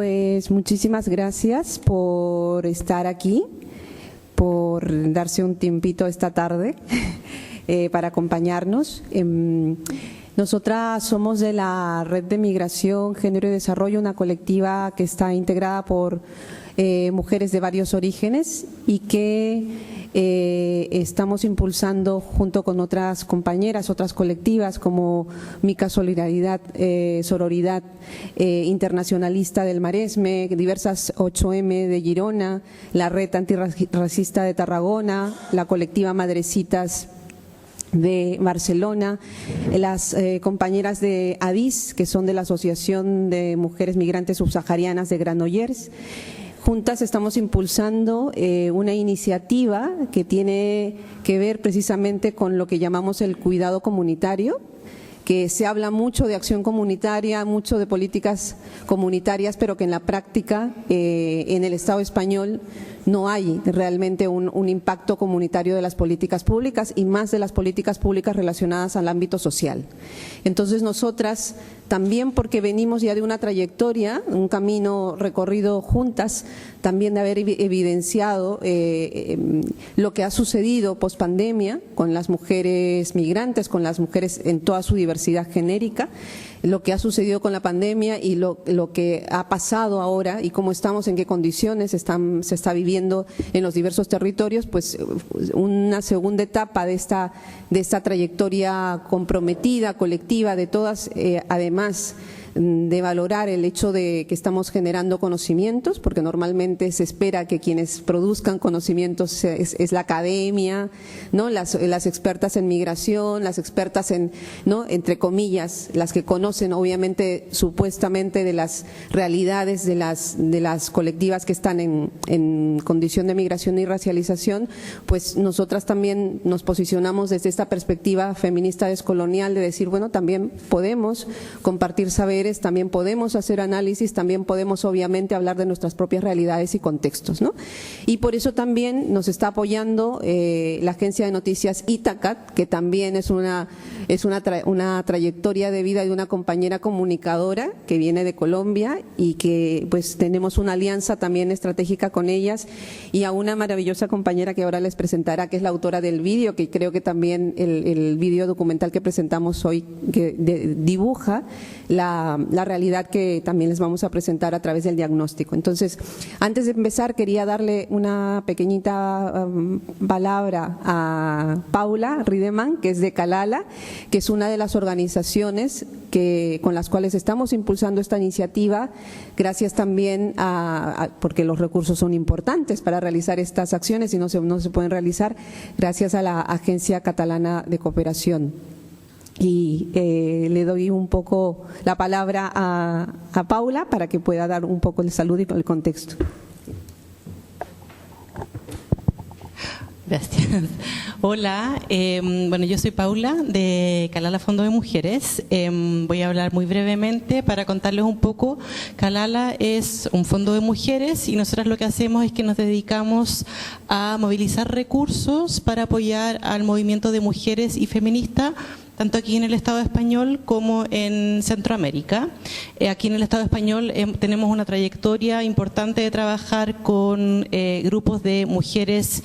Pues muchísimas gracias por estar aquí, por darse un tiempito esta tarde para acompañarnos. Nosotras somos de la Red de Migración, Género y Desarrollo, una colectiva que está integrada por mujeres de varios orígenes y que estamos impulsando junto con otras compañeras, otras colectivas como Mica Solidaridad, Sororidad Internacionalista del Maresme, diversas 8M de Girona, la Red Antirracista de Tarragona, la colectiva Madrecitas de Barcelona, las compañeras de ADIS, que son de la Asociación de Mujeres Migrantes Subsaharianas de Granollers. Juntas estamos impulsando una iniciativa que tiene que ver precisamente con lo que llamamos el cuidado comunitario, que se habla mucho de acción comunitaria, mucho de políticas comunitarias, pero que en la práctica en el Estado español no hay realmente un impacto comunitario de las políticas públicas y más de las políticas públicas relacionadas al ámbito social. Entonces nosotras también, porque venimos ya de una trayectoria, un camino recorrido juntas, también de haber evidenciado lo que ha sucedido pospandemia con las mujeres migrantes, con las mujeres en toda su diversidad genérica, lo que ha sucedido con la pandemia y lo que ha pasado ahora y cómo estamos, en qué condiciones se está viviendo en los diversos territorios, pues una segunda etapa de esta trayectoria comprometida, colectiva, de todas, además de valorar el hecho de que estamos generando conocimientos, porque normalmente se espera que quienes produzcan conocimientos es la academia, ¿no? Las expertas en migración, las expertas en, ¿no?, entre comillas, las que conocen obviamente supuestamente de las realidades de las colectivas que están en condición de migración y racialización. Pues nosotras también nos posicionamos desde esta perspectiva feminista descolonial de decir, bueno, también podemos compartir saberes, también podemos hacer análisis, también podemos obviamente hablar de nuestras propias realidades y contextos, ¿no? Y por eso también nos está apoyando la agencia de noticias Ítacat, que también es una trayectoria de vida de una compañera comunicadora que viene de Colombia y que pues tenemos una alianza también estratégica con ellas, y a una maravillosa compañera que ahora les presentará, que es la autora del vídeo, que creo que también el vídeo documental que presentamos hoy que dibuja la realidad que también les vamos a presentar a través del diagnóstico. Entonces, antes de empezar, quería darle una pequeñita palabra a Paula Riedemann, que es de Calala, que es una de las organizaciones con las cuales estamos impulsando esta iniciativa, gracias también porque los recursos son importantes para realizar estas acciones y no se pueden realizar, gracias a la Agencia Catalana de Cooperación. Y le doy un poco la palabra a Paula para que pueda dar un poco el saludo y el contexto. Gracias. Hola, bueno, yo soy Paula de Calala Fondo de Mujeres. Voy a hablar muy brevemente para contarles un poco. Calala es un fondo de mujeres y nosotras lo que hacemos es que nos dedicamos a movilizar recursos para apoyar al movimiento de mujeres y feministas, tanto aquí en el Estado español como en Centroamérica. Aquí en el Estado español tenemos una trayectoria importante de trabajar con grupos de mujeres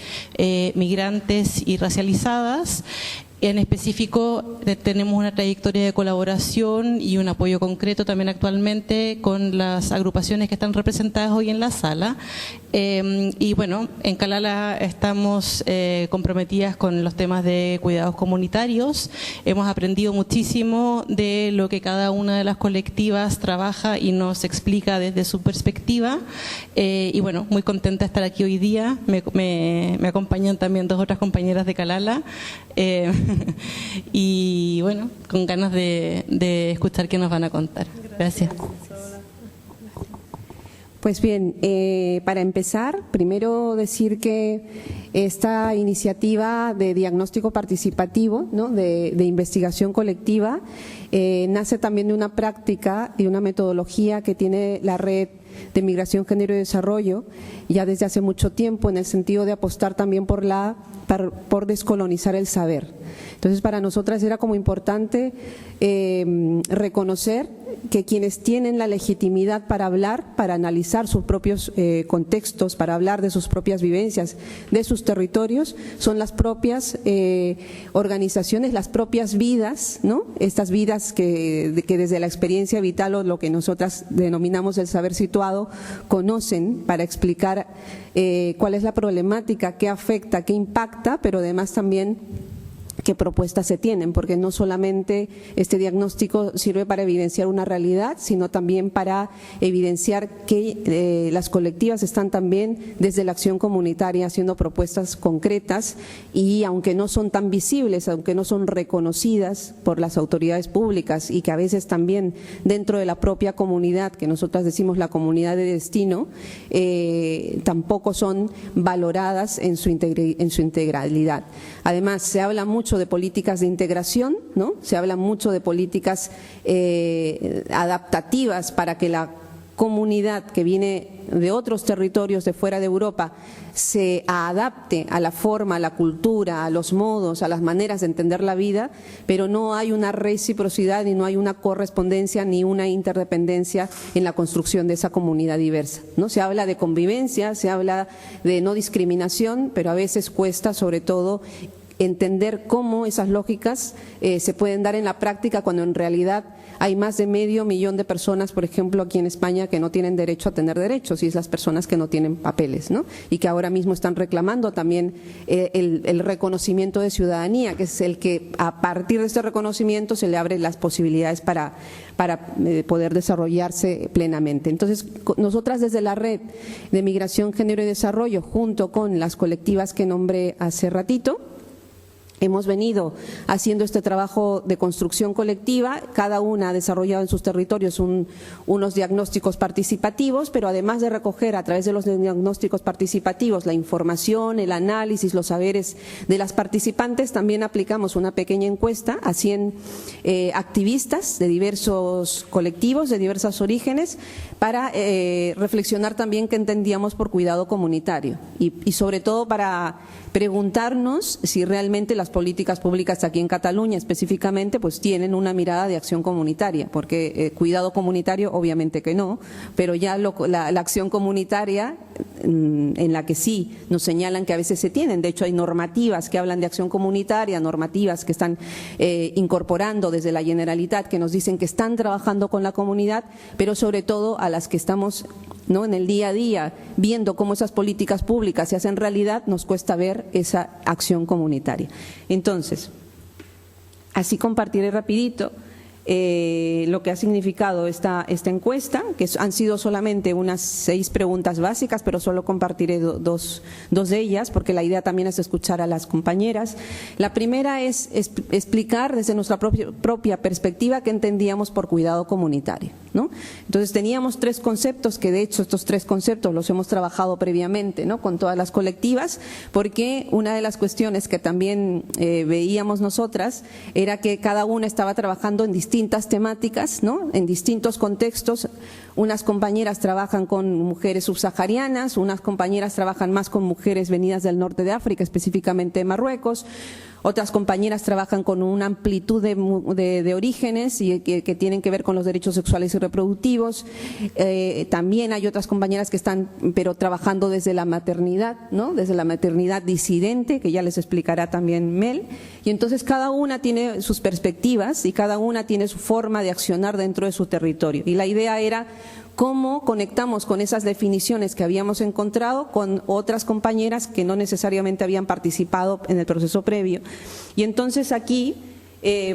migrantes y racializadas. En específico, tenemos una trayectoria de colaboración y un apoyo concreto también actualmente con las agrupaciones que están representadas hoy en la sala. Y bueno, en Calala estamos comprometidas con los temas de cuidados comunitarios. Hemos aprendido muchísimo de lo que cada una de las colectivas trabaja y nos explica desde su perspectiva. Y bueno, muy contenta de estar aquí hoy día. Me acompañan también dos otras compañeras de Calala. Y bueno, con ganas de escuchar qué nos van a contar. Gracias. Pues bien, para empezar, primero decir que esta iniciativa de diagnóstico participativo, ¿no?, de investigación colectiva, nace también de una práctica y una metodología que tiene la red de Migración, Género y Desarrollo, ya desde hace mucho tiempo, en el sentido de apostar también por descolonizar el saber. Entonces, para nosotras era como importante reconocer que quienes tienen la legitimidad para hablar, para analizar sus propios contextos, para hablar de sus propias vivencias, de sus territorios, son las propias organizaciones, las propias vidas, ¿no? Estas vidas que desde la experiencia vital, o lo que nosotras denominamos el saber situado, conocen para explicar cuál es la problemática, qué afecta, qué impacta, pero además también qué propuestas se tienen, porque no solamente este diagnóstico sirve para evidenciar una realidad, sino también para evidenciar que las colectivas están también desde la acción comunitaria haciendo propuestas concretas y aunque no son tan visibles, aunque no son reconocidas por las autoridades públicas y que a veces también dentro de la propia comunidad, que nosotras decimos la comunidad de destino, tampoco son valoradas en su integralidad. Además, se habla mucho de políticas de integración, ¿no? Se habla mucho de políticas adaptativas para que la comunidad que viene de otros territorios de fuera de Europa se adapte a la forma, a la cultura, a los modos, a las maneras de entender la vida, pero no hay una reciprocidad y no hay una correspondencia ni una interdependencia en la construcción de esa comunidad diversa, ¿no? Se habla de convivencia, se habla de no discriminación, pero a veces cuesta sobre todo entender cómo esas lógicas se pueden dar en la práctica cuando en realidad hay más de 500.000 de personas, por ejemplo, aquí en España que no tienen derecho a tener derechos, y es las personas que no tienen papeles, ¿no? Y que ahora mismo están reclamando también el reconocimiento de ciudadanía, que es el que a partir de este reconocimiento se le abren las posibilidades para poder desarrollarse plenamente. Entonces, nosotras desde la Red de Migración, Género y Desarrollo, junto con las colectivas que nombré hace ratito, hemos venido haciendo este trabajo de construcción colectiva, cada una ha desarrollado en sus territorios unos diagnósticos participativos, pero además de recoger a través de los diagnósticos participativos la información, el análisis, los saberes de las participantes, también aplicamos una pequeña encuesta a 100 activistas de diversos colectivos, de diversos orígenes, para reflexionar también qué entendíamos por cuidado comunitario y sobre todo para preguntarnos si realmente las políticas públicas aquí en Cataluña específicamente pues tienen una mirada de acción comunitaria, porque cuidado comunitario obviamente que no, pero ya la acción comunitaria en la que sí nos señalan que a veces se tienen, de hecho hay normativas que hablan de acción comunitaria, normativas que están incorporando desde la Generalitat que nos dicen que están trabajando con la comunidad, pero sobre todo a las que estamos, ¿no?, en el día a día viendo cómo esas políticas públicas se hacen realidad, nos cuesta ver esa acción comunitaria. Entonces, así compartiré rapidito lo que ha significado esta encuesta, que han sido solamente unas 6 preguntas básicas, pero solo compartiré dos de ellas, porque la idea también es escuchar a las compañeras. La primera es explicar desde nuestra propia perspectiva qué entendíamos por cuidado comunitario, ¿no? Entonces teníamos 3 conceptos, que de hecho estos 3 conceptos los hemos trabajado previamente, ¿no?, con todas las colectivas, porque una de las cuestiones que también veíamos nosotras era que cada una estaba trabajando en distintas temáticas, ¿no?, en distintos contextos. Unas compañeras trabajan con mujeres subsaharianas, unas compañeras trabajan más con mujeres venidas del norte de África, específicamente de Marruecos. Otras compañeras trabajan con una amplitud de orígenes y que tienen que ver con los derechos sexuales y reproductivos. También hay otras compañeras que están trabajando desde la maternidad, ¿no?, desde la maternidad disidente, que ya les explicará también Mel. Y entonces cada una tiene sus perspectivas y cada una tiene su forma de accionar dentro de su territorio. Y la idea era cómo conectamos con esas definiciones que habíamos encontrado con otras compañeras que no necesariamente habían participado en el proceso previo. Y entonces aquí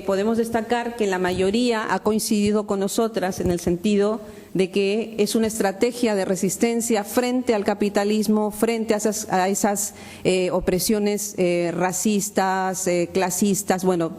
podemos destacar que la mayoría ha coincidido con nosotras en el sentido de que es una estrategia de resistencia frente al capitalismo, frente a esas opresiones racistas, clasistas, bueno,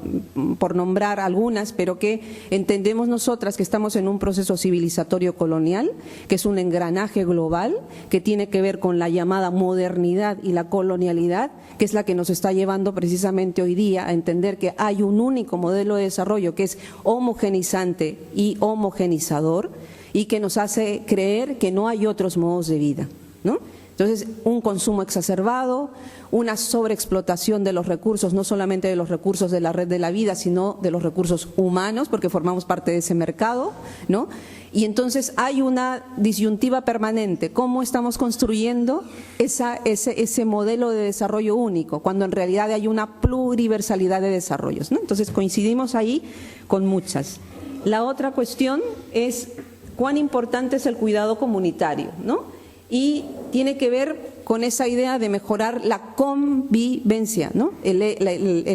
por nombrar algunas, pero que entendemos nosotras que estamos en un proceso civilizatorio colonial, que es un engranaje global, que tiene que ver con la llamada modernidad y la colonialidad, que es la que nos está llevando precisamente hoy día a entender que hay un único modelo de desarrollo que es homogenizante y homogenizador, y que nos hace creer que no hay otros modos de vida, ¿no? Entonces, un consumo exacerbado, una sobreexplotación de los recursos, no solamente de los recursos de la red de la vida, sino de los recursos humanos, porque formamos parte de ese mercado, ¿no? Y entonces hay una disyuntiva permanente, ¿cómo estamos construyendo ese modelo de desarrollo único, cuando en realidad hay una pluriversalidad de desarrollos, ¿no? Entonces coincidimos ahí con muchas. La otra cuestión es cuán importante es el cuidado comunitario, ¿no? Y tiene que ver con esa idea de mejorar la convivencia, ¿no? El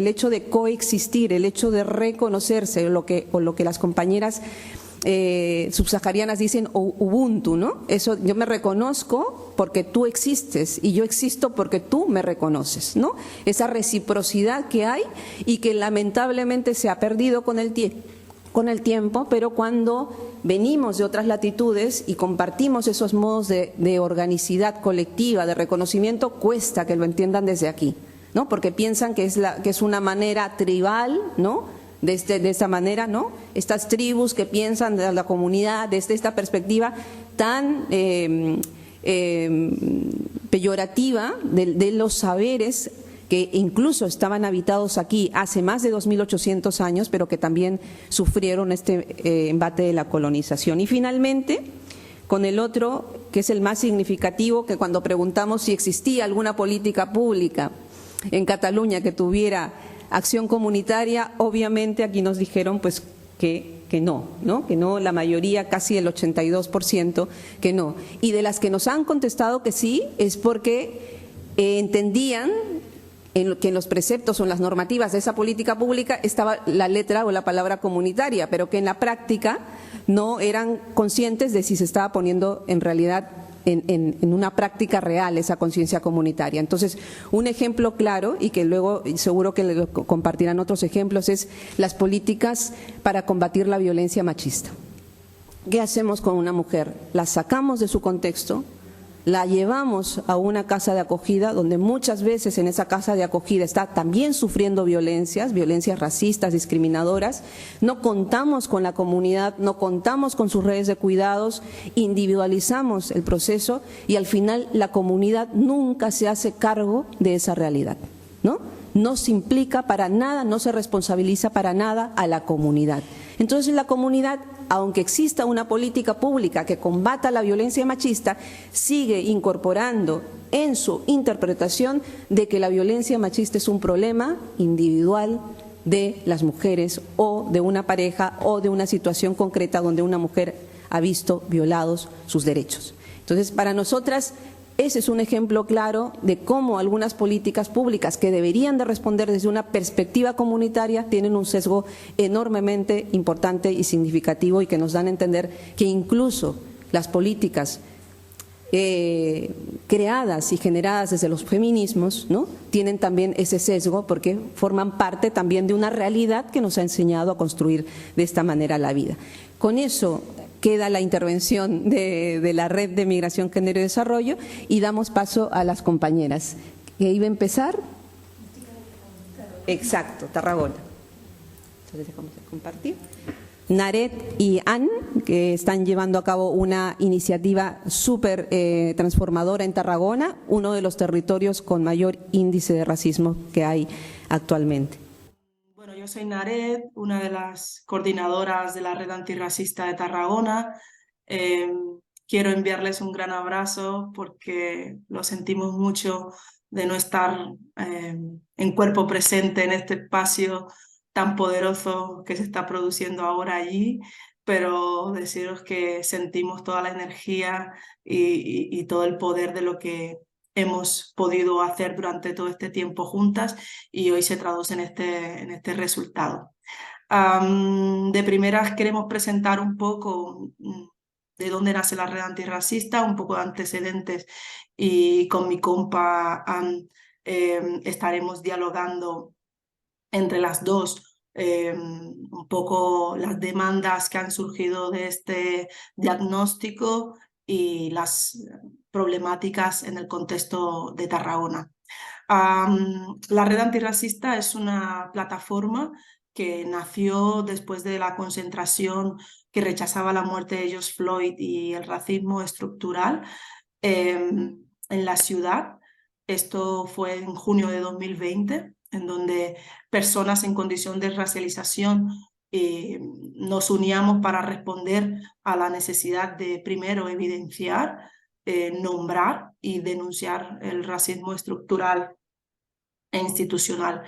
hecho de coexistir, el hecho de reconocerse, o lo que las compañeras subsaharianas dicen Ubuntu, ¿no? Eso, yo me reconozco porque tú existes y yo existo porque tú me reconoces, ¿no? Esa reciprocidad que hay y que lamentablemente se ha perdido con el tiempo, pero cuando venimos de otras latitudes y compartimos esos modos de organicidad colectiva, de reconocimiento, cuesta que lo entiendan desde aquí, ¿no? Porque piensan que es una manera tribal, ¿no? De esta manera, ¿no? Estas tribus que piensan de la comunidad desde esta perspectiva tan peyorativa de los saberes que incluso estaban habitados aquí hace más de 2.800 años, pero que también sufrieron este embate de la colonización. Y finalmente, con el otro, que es el más significativo, que cuando preguntamos si existía alguna política pública en Cataluña que tuviera acción comunitaria, obviamente aquí nos dijeron pues que no, que no, la mayoría, casi el 82%, que no. Y de las que nos han contestado que sí, es porque entendían que en los preceptos o en las normativas de esa política pública estaba la letra o la palabra comunitaria, pero que en la práctica no eran conscientes de si se estaba poniendo en realidad en una práctica real esa conciencia comunitaria. Entonces, un ejemplo claro, y que luego seguro que le compartirán otros ejemplos, es las políticas para combatir la violencia machista. ¿Qué hacemos con una mujer? La sacamos de su contexto, la llevamos a una casa de acogida, donde muchas veces en esa casa de acogida está también sufriendo violencias racistas, discriminadoras. No contamos con la comunidad, no contamos con sus redes de cuidados, individualizamos el proceso y al final la comunidad nunca se hace cargo de esa realidad, ¿no? No se implica para nada, no se responsabiliza para nada a la comunidad. Entonces la comunidad, aunque exista una política pública que combata la violencia machista, sigue incorporando en su interpretación de que la violencia machista es un problema individual de las mujeres o de una pareja o de una situación concreta donde una mujer ha visto violados sus derechos. Entonces, para nosotras, ese es un ejemplo claro de cómo algunas políticas públicas que deberían de responder desde una perspectiva comunitaria tienen un sesgo enormemente importante y significativo y que nos dan a entender que incluso las políticas creadas y generadas desde los feminismos, ¿no?, tienen también ese sesgo porque forman parte también de una realidad que nos ha enseñado a construir de esta manera la vida. Con eso queda la intervención de la Red de Migración, Género y Desarrollo y damos paso a las compañeras. ¿Que iba a empezar? Exacto, Tarragona. Entonces dejamos de compartir. Naret y Ann, que están llevando a cabo una iniciativa súper transformadora en Tarragona, uno de los territorios con mayor índice de racismo que hay actualmente. Bueno, yo soy Naret, una de las coordinadoras de la Red Antirracista de Tarragona. Quiero enviarles un gran abrazo porque lo sentimos mucho de no estar en cuerpo presente en este espacio tan poderoso que se está produciendo ahora allí, pero deciros que sentimos toda la energía y todo el poder de lo que hemos podido hacer durante todo este tiempo juntas y hoy se traduce en este resultado. De primeras queremos presentar un poco de dónde nace la Red Antirracista, un poco de antecedentes y con mi compa Ann estaremos dialogando entre las dos un poco las demandas que han surgido de este diagnóstico y las problemáticas en el contexto de Tarragona. La Red Antirracista es una plataforma que nació después de la concentración que rechazaba la muerte de George Floyd y el racismo estructural en la ciudad. Esto fue en junio de 2020, en donde personas en condición de racialización nos uníamos para responder a la necesidad de primero evidenciar, nombrar y denunciar el racismo estructural e institucional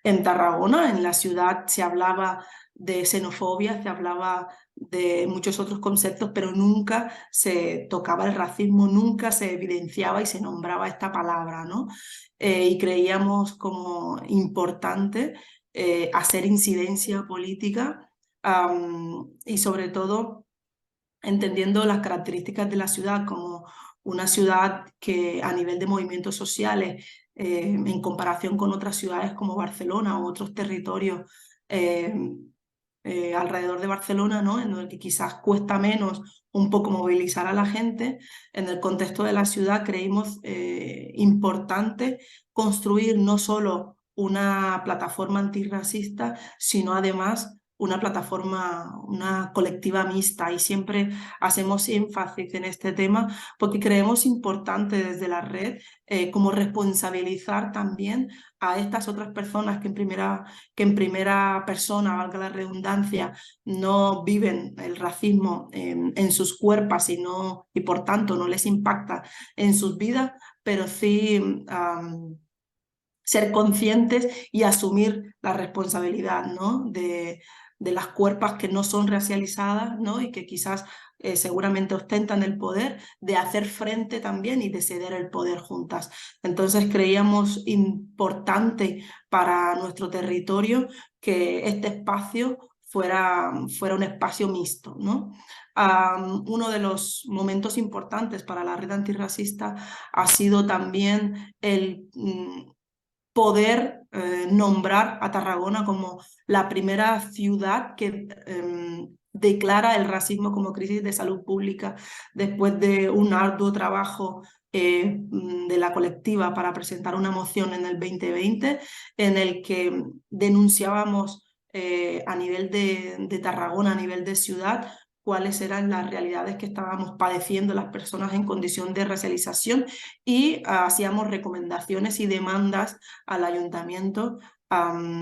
en Tarragona. En la ciudad se hablaba de xenofobia, se hablaba de muchos otros conceptos, pero nunca se tocaba el racismo, nunca se evidenciaba y se nombraba esta palabra, ¿no? Y creíamos como importante hacer incidencia política y sobre todo entendiendo las características de la ciudad como una ciudad que a nivel de movimientos sociales, en comparación con otras ciudades como Barcelona o otros territorios eh, alrededor de Barcelona, ¿no? En el que quizás cuesta menos un poco movilizar a la gente, en el contexto de la ciudad creímos importante construir no solo una plataforma antirracista, sino además una plataforma, una colectiva mixta, y siempre hacemos énfasis en este tema porque creemos importante desde la red como responsabilizar también a estas otras personas que en primera persona, valga la redundancia, no viven el racismo en sus cuerpos y por tanto no les impacta en sus vidas, pero sí ser conscientes y asumir la responsabilidad, ¿no? de las cuerpas que no son racializadas, ¿no? Y que quizás seguramente ostentan el poder, de hacer frente también y de ceder el poder juntas. Entonces creíamos importante para nuestro territorio que este espacio fuera un espacio mixto, ¿no? Uno de los momentos importantes para la red antirracista ha sido también el poder nombrar a Tarragona como la primera ciudad que declara el racismo como crisis de salud pública después de un arduo trabajo de la colectiva para presentar una moción en el 2020 en el que denunciábamos a nivel de Tarragona, a nivel de ciudad, cuáles eran las realidades que estábamos padeciendo las personas en condición de racialización y hacíamos recomendaciones y demandas al ayuntamiento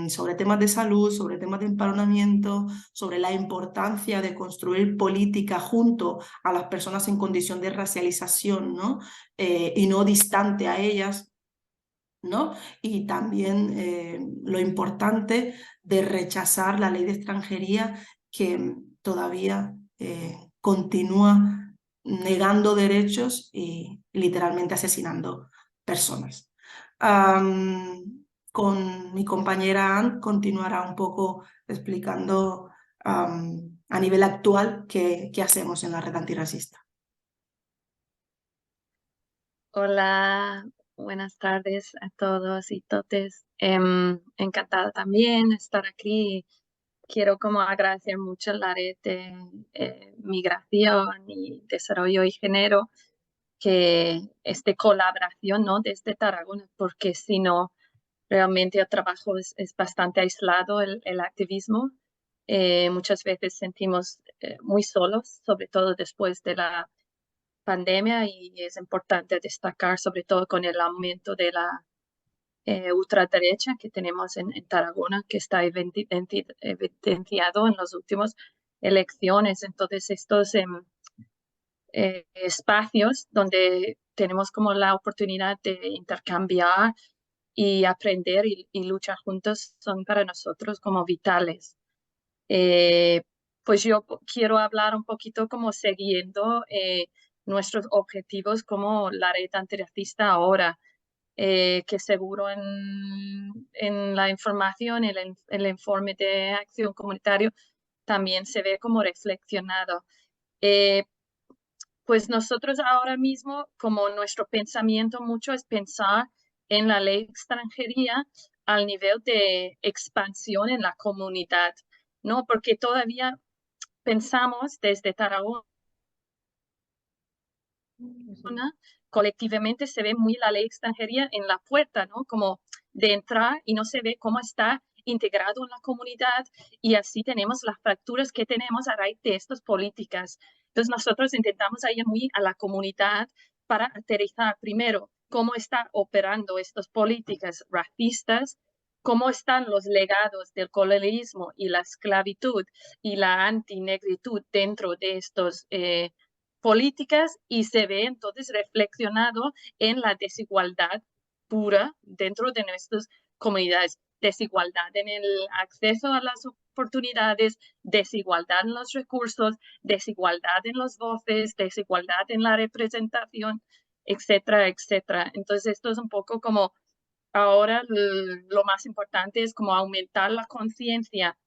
sobre temas de salud, sobre temas de empadronamiento, sobre la importancia de construir política junto a las personas en condición de racialización, ¿no? Y no distante a ellas, ¿no? Y también lo importante de rechazar la ley de extranjería que todavía continúa negando derechos y literalmente asesinando personas. Con mi compañera Anne continuará un poco explicando a nivel actual qué hacemos en la red antirracista. Hola, buenas tardes a todos y totes. Encantada también estar aquí. Quiero como agradecer mucho la red de migración y desarrollo y género que esta colaboración, ¿no? Desde Tarragona, porque si no, realmente el trabajo es bastante aislado, el activismo. Muchas veces sentimos muy solos, sobre todo después de la pandemia, y es importante destacar, sobre todo con el aumento de la ultraderecha que tenemos en Tarragona, que está evidenciado en las últimas elecciones. Entonces, estos espacios donde tenemos como la oportunidad de intercambiar y aprender y luchar juntos son para nosotros como vitales. Pues yo quiero hablar un poquito como siguiendo nuestros objetivos como la red antirracista ahora, que seguro en la información, el informe de acción comunitario también se ve como reflexionado. Pues nosotros ahora mismo, como nuestro pensamiento mucho es pensar en la ley de extranjería al nivel de expansión en la comunidad, ¿no? Porque todavía pensamos desde Tarragona, colectivamente se ve muy la ley de extranjería en la puerta, ¿no? Como de entrar, y no se ve cómo está integrado en la comunidad y así tenemos las fracturas que tenemos a raíz de estas políticas. Entonces nosotros intentamos ir muy a la comunidad para aterrizar primero cómo están operando estas políticas racistas, cómo están los legados del colonialismo y la esclavitud y la antinegritud dentro de estas políticas, y se ve entonces reflexionado en la desigualdad pura dentro de nuestras comunidades. Desigualdad en el acceso a las oportunidades, desigualdad en los recursos, desigualdad en las voces, desigualdad en la representación, etcétera, etcétera. Entonces esto es un poco como ahora lo más importante es como aumentar la conciencia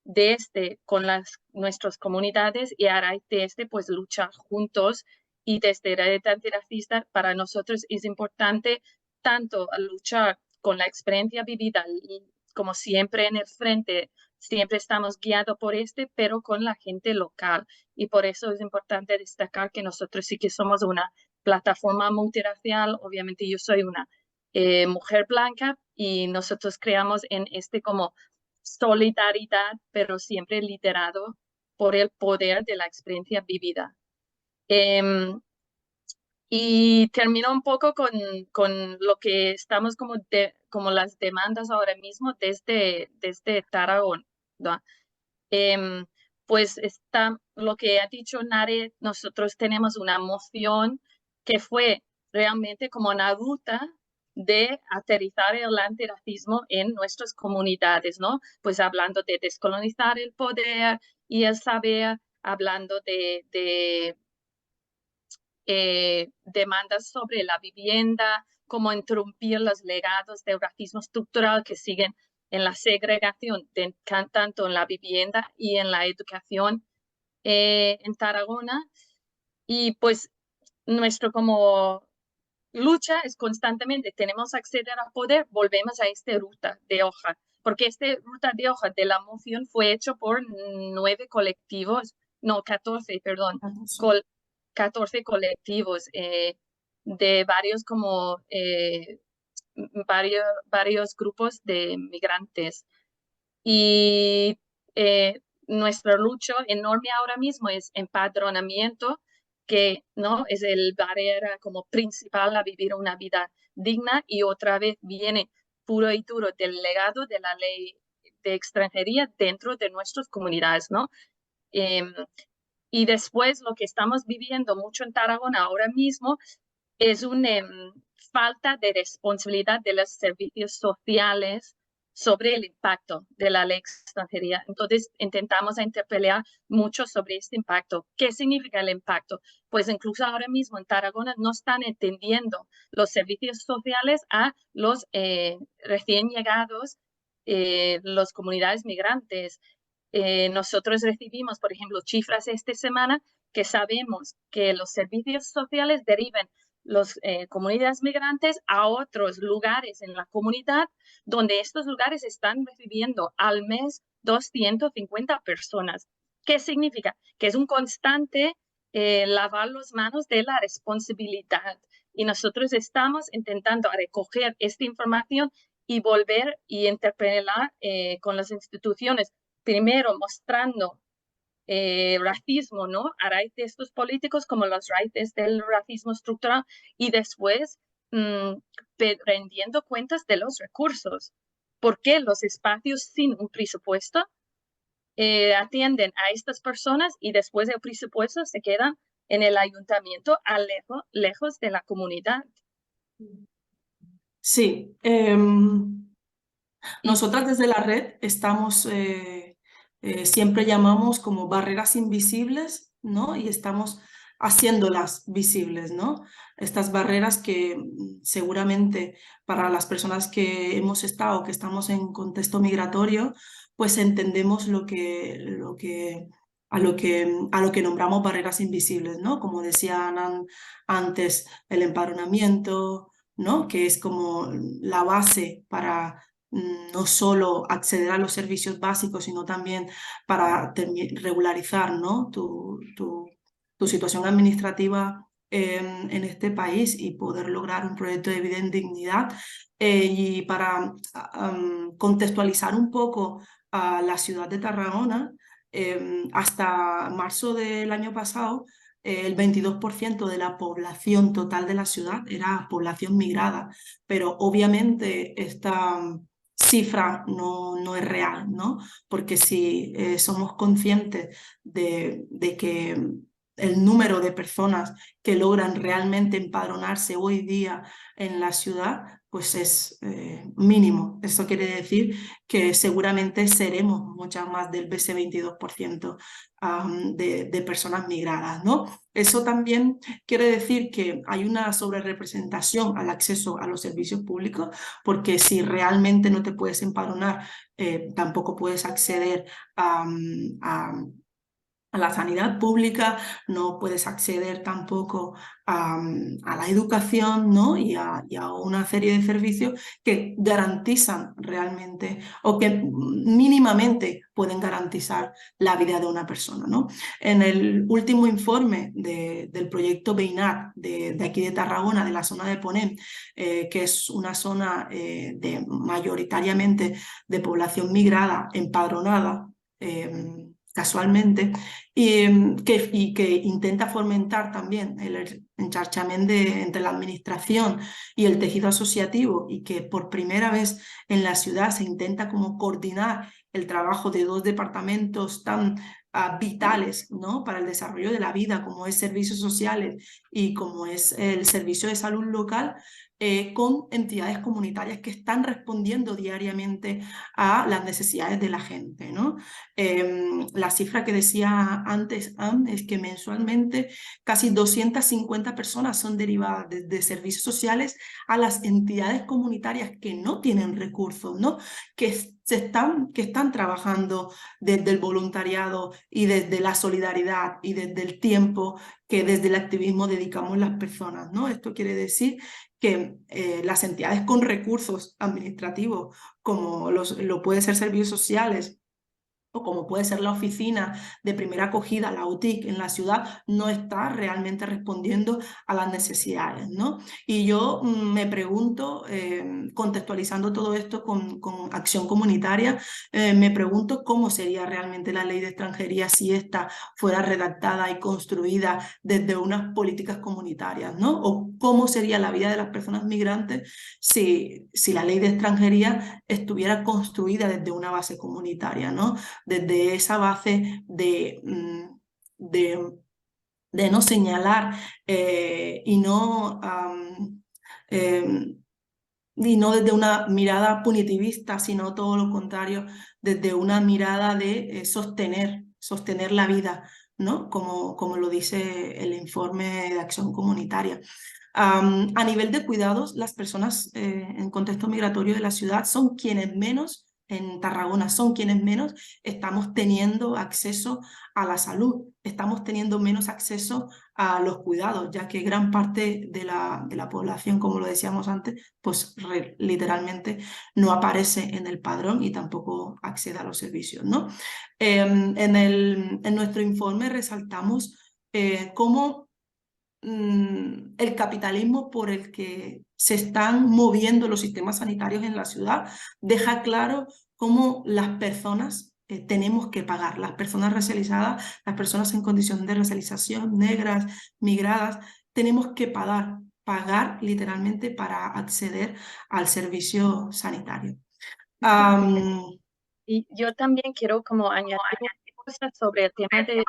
de con nuestras comunidades, y a raíz de pues luchar juntos. Y desde Red Antirracista para nosotros es importante tanto luchar con la experiencia vivida, y como siempre en el frente, siempre estamos guiados por pero con la gente local. Y por eso es importante destacar que nosotros sí que somos una plataforma multirracial. Obviamente yo soy una mujer blanca y nosotros creamos en como solidaridad, pero siempre liderado por el poder de la experiencia vivida. Y termino un poco con lo que estamos como las demandas ahora mismo desde Tarragona, ¿no? Pues está lo que ha dicho Nare, nosotros tenemos una moción que fue realmente como una ruta de aterrizar el antirracismo en nuestras comunidades, ¿no? Pues hablando de descolonizar el poder y el saber, hablando de demandas sobre la vivienda, cómo interrumpir los legados del racismo estructural que siguen en la segregación, tanto en la vivienda y en la educación en Tarragona. Y pues nuestro como lucha es constantemente, tenemos que acceder al poder, volvemos a esta ruta de hoja, porque esta ruta de hoja de la moción fue hecho por 14, perdón, 14 colectivos de varios como varios grupos de migrantes. Y nuestra lucha enorme ahora mismo es empadronamiento, que no es el barrera como principal a vivir una vida digna, y otra vez viene puro y duro del legado de la ley de extranjería dentro de nuestras comunidades, ¿no? Y después lo que estamos viviendo mucho en Tarragona ahora mismo es una falta de responsabilidad de los servicios sociales sobre el impacto de la ley de extranjería. Entonces intentamos interpelar mucho sobre este impacto. ¿Qué significa el impacto? Pues incluso ahora mismo en Tarragona no están entendiendo los servicios sociales a los recién llegados, las comunidades migrantes. Nosotros recibimos, por ejemplo, cifras esta semana que sabemos que los servicios sociales derivan las comunidades migrantes a otros lugares en la comunidad, donde estos lugares están recibiendo al mes 250 personas. ¿Qué significa? Que es un constante lavar las manos de la responsabilidad. Y nosotros estamos intentando recoger esta información y volver y interpelar con las instituciones, primero mostrando racismo, ¿no? A raíz de estos políticos, como las raíces del racismo estructural, y después rendiendo cuentas de los recursos. Porque los espacios sin un presupuesto atienden a estas personas, y después del presupuesto se quedan en el ayuntamiento lejos de la comunidad. Sí. Nosotras desde la red estamos, siempre llamamos como barreras invisibles, ¿no? Y estamos haciéndolas visibles, ¿no? Estas barreras que seguramente para las personas que hemos estado, que estamos en contexto migratorio, pues entendemos a lo que nombramos barreras invisibles, ¿no? Como decían antes, el empadronamiento, ¿no? Que es como la base para no solo acceder a los servicios básicos, sino también para regularizar, ¿no? tu situación administrativa en este país y poder lograr un proyecto de vida en dignidad. Y para contextualizar un poco a la ciudad de Tarragona, hasta marzo del año pasado, el 22% de la población total de la ciudad era población migrada, pero obviamente esta cifra no es real, ¿no? Porque si somos conscientes de que el número de personas que logran realmente empadronarse hoy día en la ciudad, pues es mínimo. Eso quiere decir que seguramente seremos muchas más del ese 22% de personas migradas, ¿no? Eso también quiere decir que hay una sobrerepresentación al acceso a los servicios públicos, porque si realmente no te puedes empadronar, tampoco puedes acceder a la sanidad pública, no puedes acceder tampoco a la educación, ¿no? y a una serie de servicios que garantizan realmente o que mínimamente pueden garantizar la vida de una persona, ¿no? En el último informe del proyecto BEINAC de aquí de Tarragona, de la zona de Ponent, que es una zona mayoritariamente de población migrada, empadronada, casualmente, y que intenta fomentar también el encharchamiento entre la administración y el tejido asociativo, y que por primera vez en la ciudad se intenta como coordinar el trabajo de dos departamentos tan vitales, ¿no? para el desarrollo de la vida, como es servicios sociales y como es el servicio de salud local, con entidades comunitarias que están respondiendo diariamente a las necesidades de la gente, ¿no? La cifra que decía antes es que mensualmente casi 250 personas son derivadas de servicios sociales a las entidades comunitarias que no tienen recursos, ¿no? que están trabajando desde el voluntariado y desde la solidaridad y desde el tiempo que desde el activismo dedicamos las personas, ¿no? Esto quiere decir que las entidades con recursos administrativos, como lo pueden ser servicios sociales, o como puede ser la oficina de primera acogida, la UTIC en la ciudad, no está realmente respondiendo a las necesidades, ¿no? Y yo me pregunto, contextualizando todo esto con acción comunitaria, me pregunto cómo sería realmente la ley de extranjería si esta fuera redactada y construida desde unas políticas comunitarias, ¿no? O cómo sería la vida de las personas migrantes si la ley de extranjería estuviera construida desde una base comunitaria, ¿no? Desde esa base de no señalar y no desde una mirada punitivista, sino todo lo contrario, desde una mirada de sostener la vida, ¿no? Como lo dice el informe de acción comunitaria. A nivel de cuidados, las personas en contexto migratorio de la ciudad son quienes menos, en Tarragona, son quienes menos estamos teniendo acceso a la salud, estamos teniendo menos acceso a los cuidados, ya que gran parte de la población, como lo decíamos antes, pues literalmente no aparece en el padrón y tampoco accede a los servicios, ¿no? En nuestro informe resaltamos cómo el capitalismo por el que se están moviendo los sistemas sanitarios en la ciudad deja claro cómo las personas tenemos que pagar, las personas racializadas, las personas en condición de racialización, negras, migradas, tenemos que pagar literalmente para acceder al servicio sanitario. Y yo también quiero como añadir cosas sobre el tema de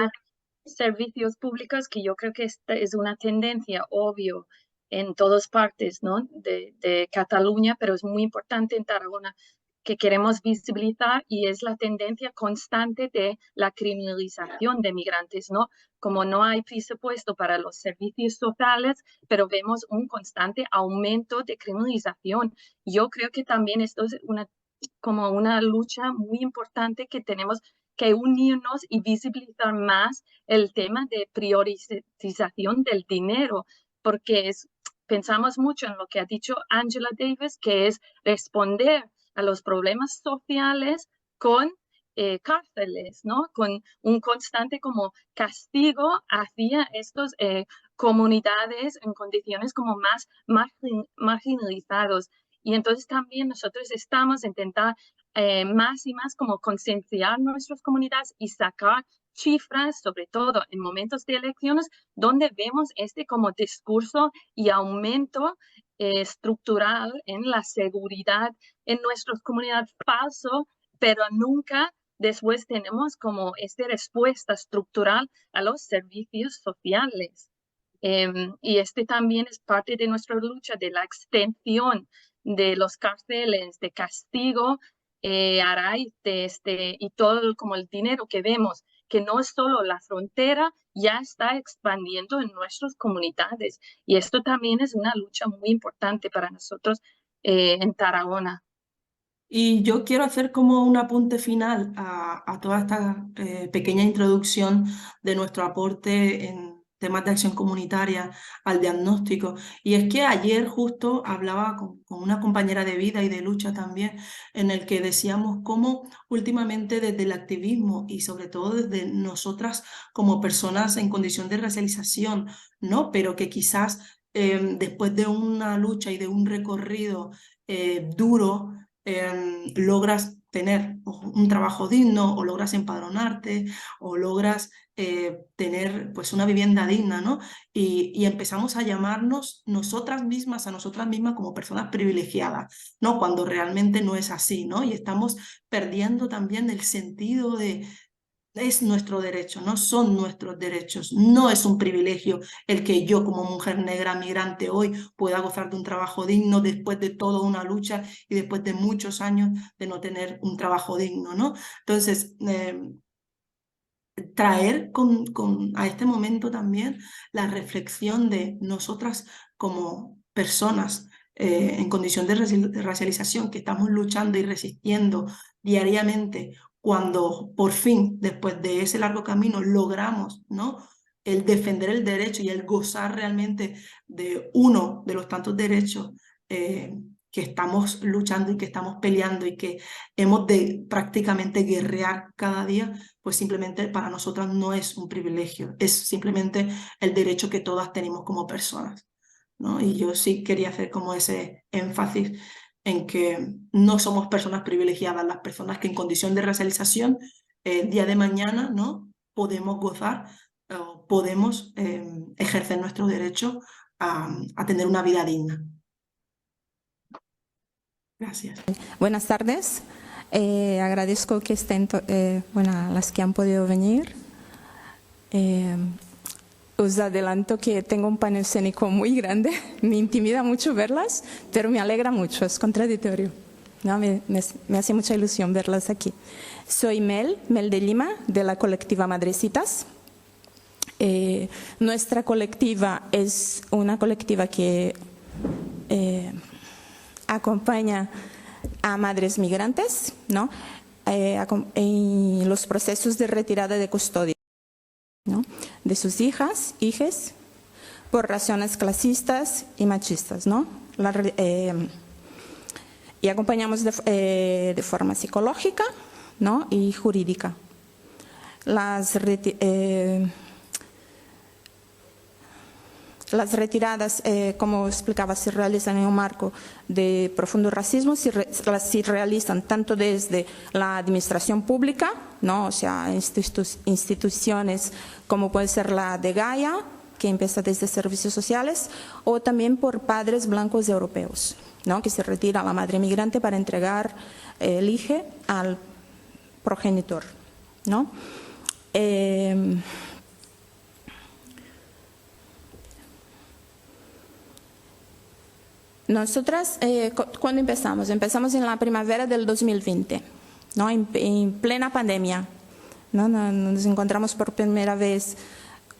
servicios públicos, que yo creo que esta es una tendencia obvio en todas partes, ¿no? de Cataluña, pero es muy importante en Tarragona, que queremos visibilizar, y es la tendencia constante de la criminalización de migrantes, ¿no? Como no hay presupuesto para los servicios sociales, pero vemos un constante aumento de criminalización. Yo creo que también esto es como una lucha muy importante que tenemos que unirnos y visibilizar más el tema de priorización del dinero, porque pensamos mucho en lo que ha dicho Angela Davis, que es responder a los problemas sociales con cárceles, ¿no? Con un constante como castigo hacia estos comunidades en condiciones como más marginalizados. Y entonces también nosotros estamos intentando más y más como concienciar nuestras comunidades y sacar cifras, sobre todo en momentos de elecciones, donde vemos este como discurso y aumento estructural en la seguridad en nuestras comunidades falso, pero nunca después tenemos como esta respuesta estructural a los servicios sociales. Y este también es parte de nuestra lucha de la extensión de los cárceles de castigo a raíz de y todo como el dinero que vemos, que no es solo la frontera, ya está expandiendo en nuestras comunidades. Y esto también es una lucha muy importante para nosotros en Tarragona. Y yo quiero hacer como un apunte final a toda esta pequeña introducción de nuestro aporte en temas de acción comunitaria al diagnóstico. Y es que ayer justo hablaba con una compañera de vida y de lucha también, en el que decíamos cómo últimamente desde el activismo y sobre todo desde nosotras como personas en condición de racialización, ¿no? Pero que quizás después de una lucha y de un recorrido duro, logras tener un trabajo digno o logras empadronarte o logras tener pues una vivienda digna, ¿no? Y empezamos a llamarnos nosotras mismas a nosotras mismas como personas privilegiadas, ¿no? Cuando realmente no es así, ¿no? Y estamos perdiendo también el sentido de es nuestro derecho, no son nuestros derechos, no es un privilegio el que yo como mujer negra migrante hoy pueda gozar de un trabajo digno después de toda una lucha y después de muchos años de no tener un trabajo digno, ¿no? Entonces, traer a este momento también la reflexión de nosotras como personas en condición de racialización que estamos luchando y resistiendo diariamente cuando por fin, después de ese largo camino, logramos, ¿no?, el defender el derecho y el gozar realmente de uno de los tantos derechos que estamos luchando y que estamos peleando y que hemos de prácticamente guerrear cada día, pues simplemente para nosotras no es un privilegio, es simplemente el derecho que todas tenemos como personas, ¿no? Y yo sí quería hacer como ese énfasis en que no somos personas privilegiadas, las personas que en condición de racialización el día de mañana, ¿no?, podemos gozar, podemos ejercer nuestro derecho a tener una vida digna. Gracias. Buenas tardes. Agradezco que estén las que han podido venir. Os adelanto que tengo un panel escénico muy grande. Me intimida mucho verlas, pero me alegra mucho. Es contradictorio, ¿no? Me hace mucha ilusión verlas aquí. Soy Mel de Lima, de la colectiva Madrecitas. Nuestra colectiva es una colectiva que acompaña a madres migrantes, ¿no?, en los procesos de retirada de custodia, ¿no?, de sus hijas, por razones clasistas y machistas, ¿no? Y acompañamos de forma psicológica, ¿no?, y jurídica. Las retiradas, como explicaba, se realizan en un marco de profundo racismo, se realizan tanto desde la administración pública, ¿no?, o sea, instituciones como puede ser la de Gaia, que empieza desde servicios sociales, o también por padres blancos europeos, ¿no?, que se retira a la madre migrante para entregar el hijo al progenitor, ¿no? Nosotras, ¿cuándo empezamos? Empezamos en la primavera del 2020, ¿no?, en plena pandemia, ¿no? Nos encontramos por primera vez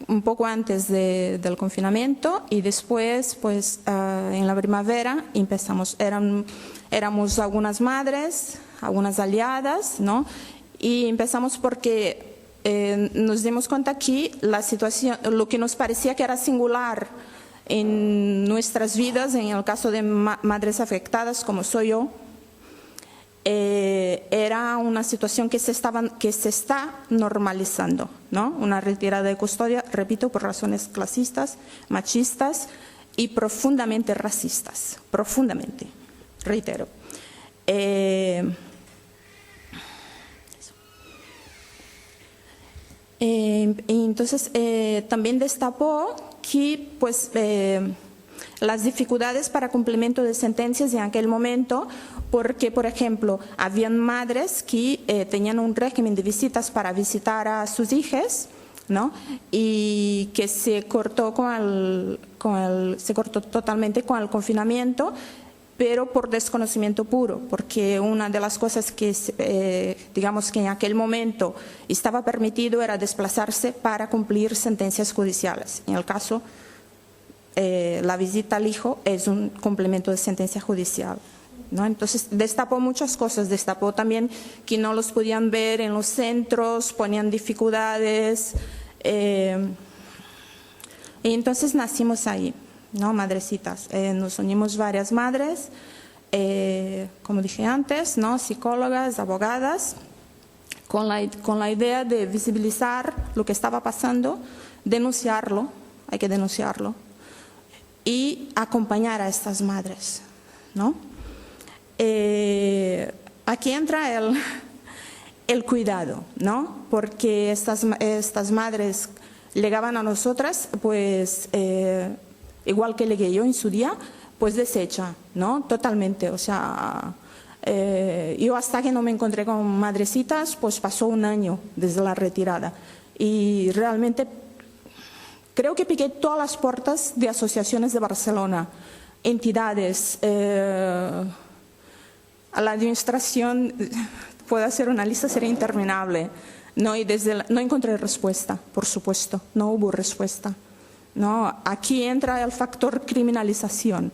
un poco antes del confinamiento y después, pues, en la primavera empezamos. Éramos algunas madres, algunas aliadas, ¿no? Y empezamos porque nos dimos cuenta aquí la situación, lo que nos parecía que era singular en nuestras vidas, en el caso de madres afectadas como soy yo, era una situación que se está normalizando, ¿no? Una retirada de custodia, repito, por razones clasistas, machistas y profundamente racistas, profundamente, reitero. Entonces, también destapó que pues, las dificultades para cumplimiento de sentencias en aquel momento, porque, por ejemplo, habían madres que tenían un régimen de visitas para visitar a sus hijas, ¿no? Y que se cortó se cortó totalmente con el confinamiento, pero por desconocimiento puro, porque una de las cosas que, digamos que en aquel momento estaba permitido era desplazarse para cumplir sentencias judiciales. En el caso, la visita al hijo es un cumplimiento de sentencia judicial, ¿no? Entonces destapó muchas cosas, destapó también que no los podían ver en los centros, ponían dificultades, y entonces nacimos ahí, ¿no? Madrecitas, nos unimos varias madres, como dije antes, ¿no? Psicólogas, abogadas, con la idea de visibilizar lo que estaba pasando, denunciarlo, hay que denunciarlo, y acompañar a estas madres, ¿no? Aquí entra el cuidado, ¿no? Porque estas madres llegaban a nosotras, pues, igual que llegué yo en su día, pues deshecha, ¿no? Totalmente, o sea, yo hasta que no me encontré con madrecitas, pues pasó un año desde la retirada. Y realmente creo que piqué todas las puertas de asociaciones de Barcelona, entidades, a la administración, puedo hacer una lista, sería interminable, ¿no? Y no encontré respuesta, por supuesto, no hubo respuesta, ¿no? Aquí entra el factor criminalización,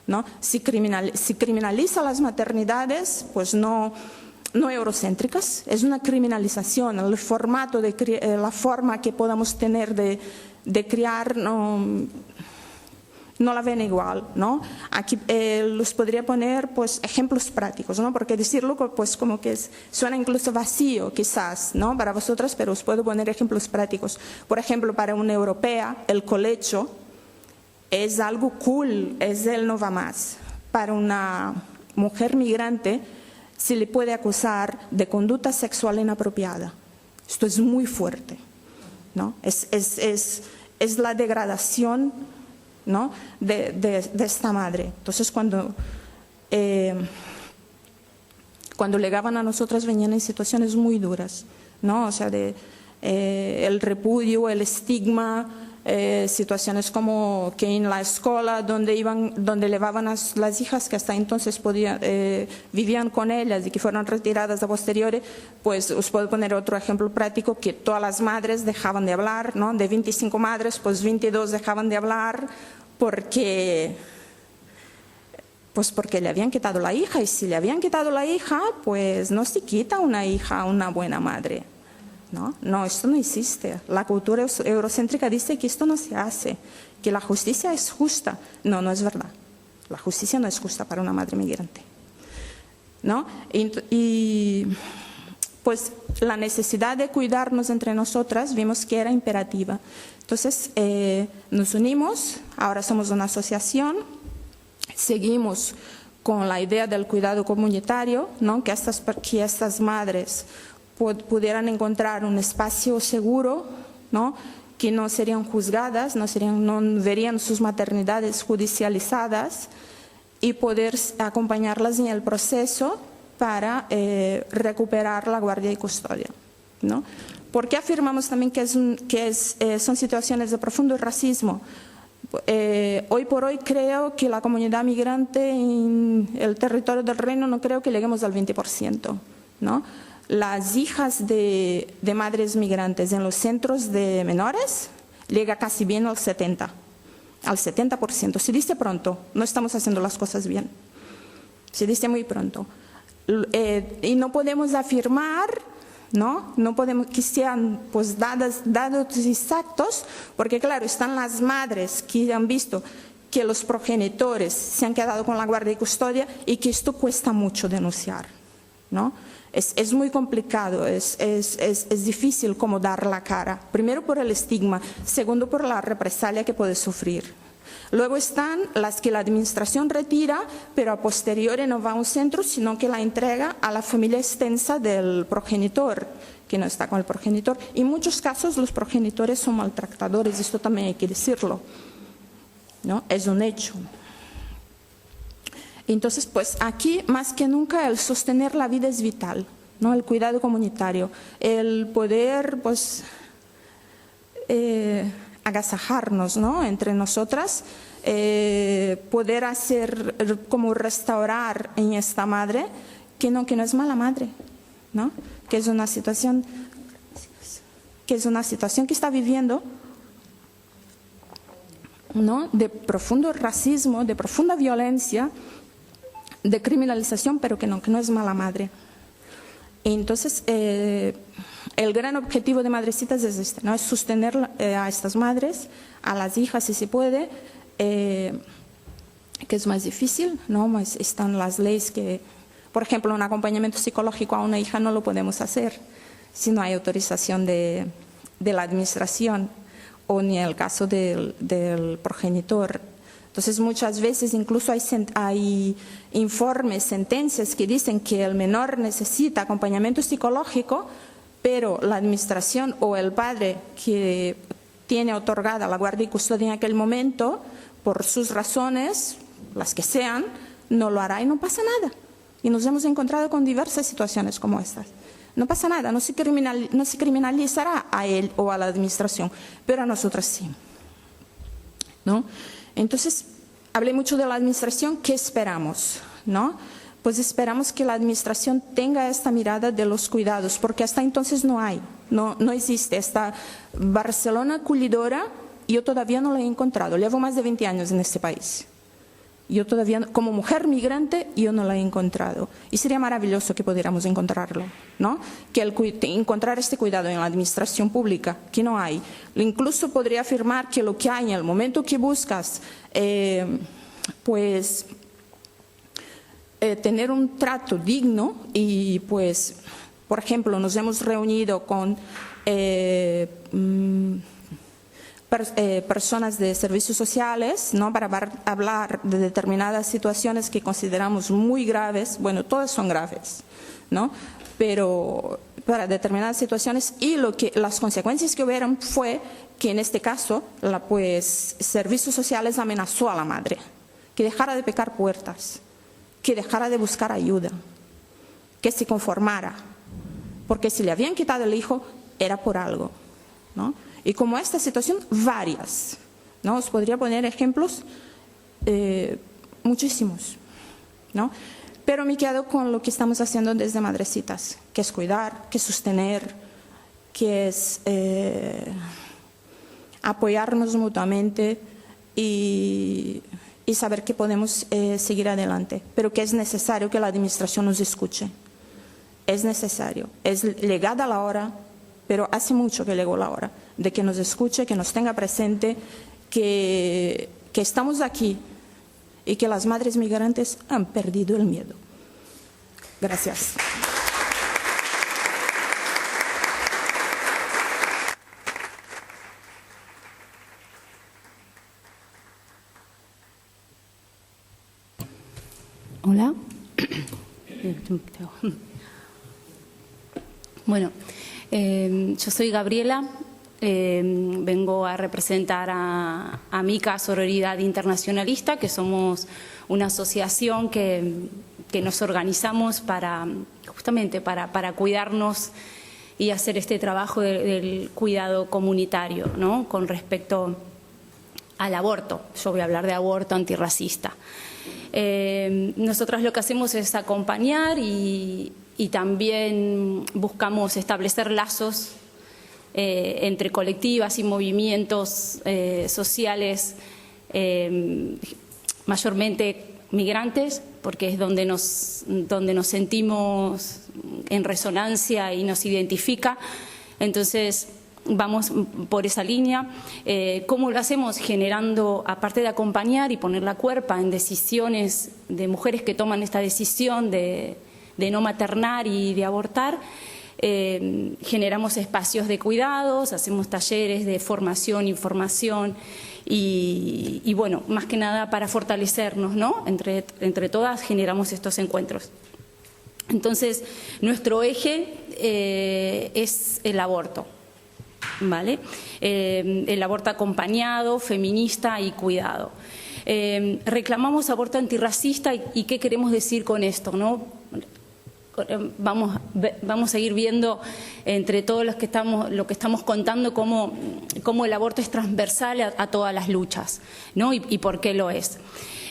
¿no? Si criminaliza las maternidades, pues no eurocéntricas, es una criminalización, el formato, la forma que podamos tener de criar, no la ven igual, ¿no? Aquí los podría poner pues ejemplos prácticos, ¿no? Porque decirlo pues como que suena incluso vacío quizás, ¿no? Para vosotras, pero os puedo poner ejemplos prácticos. Por ejemplo, para una europea el colecho es algo cool, es el no va más. Para una mujer migrante se le puede acusar de conducta sexual inapropiada. Esto es muy fuerte, ¿no? Es la degradación, ¿no? de esta madre. Entonces cuando llegaban a nosotras venían en situaciones muy duras, ¿no? O sea, el repudio, el estigma, situaciones como que en la escuela donde llevaban a las hijas que hasta entonces vivían con ellas y que fueron retiradas a posteriori, pues os puedo poner otro ejemplo práctico, que todas las madres dejaban de hablar, ¿no? De 25 madres, pues 22 dejaban de hablar porque le habían quitado la hija, y si le habían quitado la hija, pues no se quita una hija a una buena madre. No, esto no existe. La cultura eurocéntrica dice que esto no se hace, que la justicia es justa. No, no es verdad. La justicia no es justa para una madre migrante, ¿no? Y pues la necesidad de cuidarnos entre nosotras vimos que era imperativa. Entonces nos unimos, ahora somos una asociación, seguimos con la idea del cuidado comunitario, ¿no? Que estas madres pudieran encontrar un espacio seguro, ¿no? Que no serían juzgadas, no verían sus maternidades judicializadas, y poder acompañarlas en el proceso para recuperar la guardia y custodia, ¿no? ¿Por qué afirmamos también que son situaciones de profundo racismo? Hoy por hoy creo que la comunidad migrante en el territorio del Reino no creo que lleguemos al 20%, ¿no? Las hijas de madres migrantes en los centros de menores llega casi bien al 70%. Se dice pronto, no estamos haciendo las cosas bien. Se dice muy pronto. Y no podemos afirmar, ¿no? No podemos que sean pues datos exactos, porque claro, están las madres que han visto que los progenitores se han quedado con la guardia y custodia y que esto cuesta mucho denunciar, ¿no? Es muy complicado, es difícil como dar la cara. Primero por el estigma, segundo por la represalia que puede sufrir. Luego están las que la administración retira, pero a posteriori no va a un centro, sino que la entrega a la familia extensa del progenitor, que no está con el progenitor. Y en muchos casos los progenitores son maltratadores, esto también hay que decirlo, ¿no? Es un hecho. Entonces, pues aquí más que nunca el sostener la vida es vital, ¿no? El cuidado comunitario, el poder, pues, agasajarnos, ¿no? Entre nosotras, poder hacer, como restaurar en esta madre, que no es mala madre, ¿no? Que es una situación que está viviendo, ¿no? De profundo racismo, de profunda violencia, de criminalización, pero que no es mala madre. Entonces, el gran objetivo de Madrecitas es este, ¿no? Es sostener a estas madres, a las hijas si se puede, que es más difícil, ¿no? Están las leyes que, por ejemplo, un acompañamiento psicológico a una hija no lo podemos hacer si no hay autorización de la administración o ni en el caso del progenitor. Entonces, muchas veces incluso hay informes, sentencias que dicen que el menor necesita acompañamiento psicológico, pero la administración o el padre que tiene otorgada la guardia y custodia en aquel momento, por sus razones, las que sean, no lo hará y no pasa nada. Y nos hemos encontrado con diversas situaciones como estas. No pasa nada, no se criminalizará a él o a la administración, pero a nosotras sí, ¿no? Entonces, hablé mucho de la administración. ¿Qué esperamos? ¿No? Pues esperamos que la administración tenga esta mirada de los cuidados, porque hasta entonces no existe esta Barcelona acogedora. Yo todavía no la he encontrado. Llevo más de 20 años en este país. Yo todavía, como mujer migrante, yo no la he encontrado. Y sería maravilloso que pudiéramos encontrarlo, ¿no? Que encontrar este cuidado en la administración pública, que no hay. Incluso podría afirmar que lo que hay en el momento que buscas, pues, tener un trato digno y, pues, por ejemplo, nos hemos reunido con personas de servicios sociales, ¿no? Para hablar de determinadas situaciones que consideramos muy graves. Bueno, todas son graves, ¿no? Pero para determinadas situaciones, y las consecuencias que hubieron fue que en este caso, pues, servicios sociales amenazó a la madre, que dejara de picar puertas, que dejara de buscar ayuda, que se conformara, porque si le habían quitado el hijo era por algo, ¿no? Y como esta situación, varias, ¿no? Os podría poner ejemplos muchísimos, ¿no? Pero me quedo con lo que estamos haciendo desde Madrecitas, que es cuidar, que es sostener, que es apoyarnos mutuamente y saber que podemos seguir adelante, pero que es necesario que la administración nos escuche. Es necesario, es llegada la hora, pero hace mucho que llegó la hora de que nos escuche, que nos tenga presente, que estamos aquí y que las madres migrantes han perdido el miedo. Gracias. Hola. Bueno, yo soy Gabriela, vengo a representar a Mica Sororidad Internacionalista, que somos una asociación que nos organizamos justamente para cuidarnos y hacer este trabajo del cuidado comunitario, ¿no? Con respecto al aborto. Yo voy a hablar de aborto antirracista. Nosotras lo que hacemos es acompañar y también buscamos establecer lazos entre colectivas y movimientos sociales, mayormente migrantes, porque es donde nos sentimos en resonancia y nos identifica. Entonces, vamos por esa línea. ¿Cómo lo hacemos? Generando, aparte de acompañar y poner la cuerpa en decisiones de mujeres que toman esta decisión de no maternar y de abortar, generamos espacios de cuidados, hacemos talleres de formación, información y bueno, más que nada para fortalecernos, ¿no? Entre todas generamos estos encuentros. Entonces, nuestro eje es el aborto, ¿vale? El aborto acompañado, feminista y cuidado. Reclamamos aborto antirracista y ¿qué queremos decir con esto, no? Vamos a ir viendo entre todos los que estamos contando cómo el aborto es transversal a todas las luchas, ¿no? Y por qué lo es.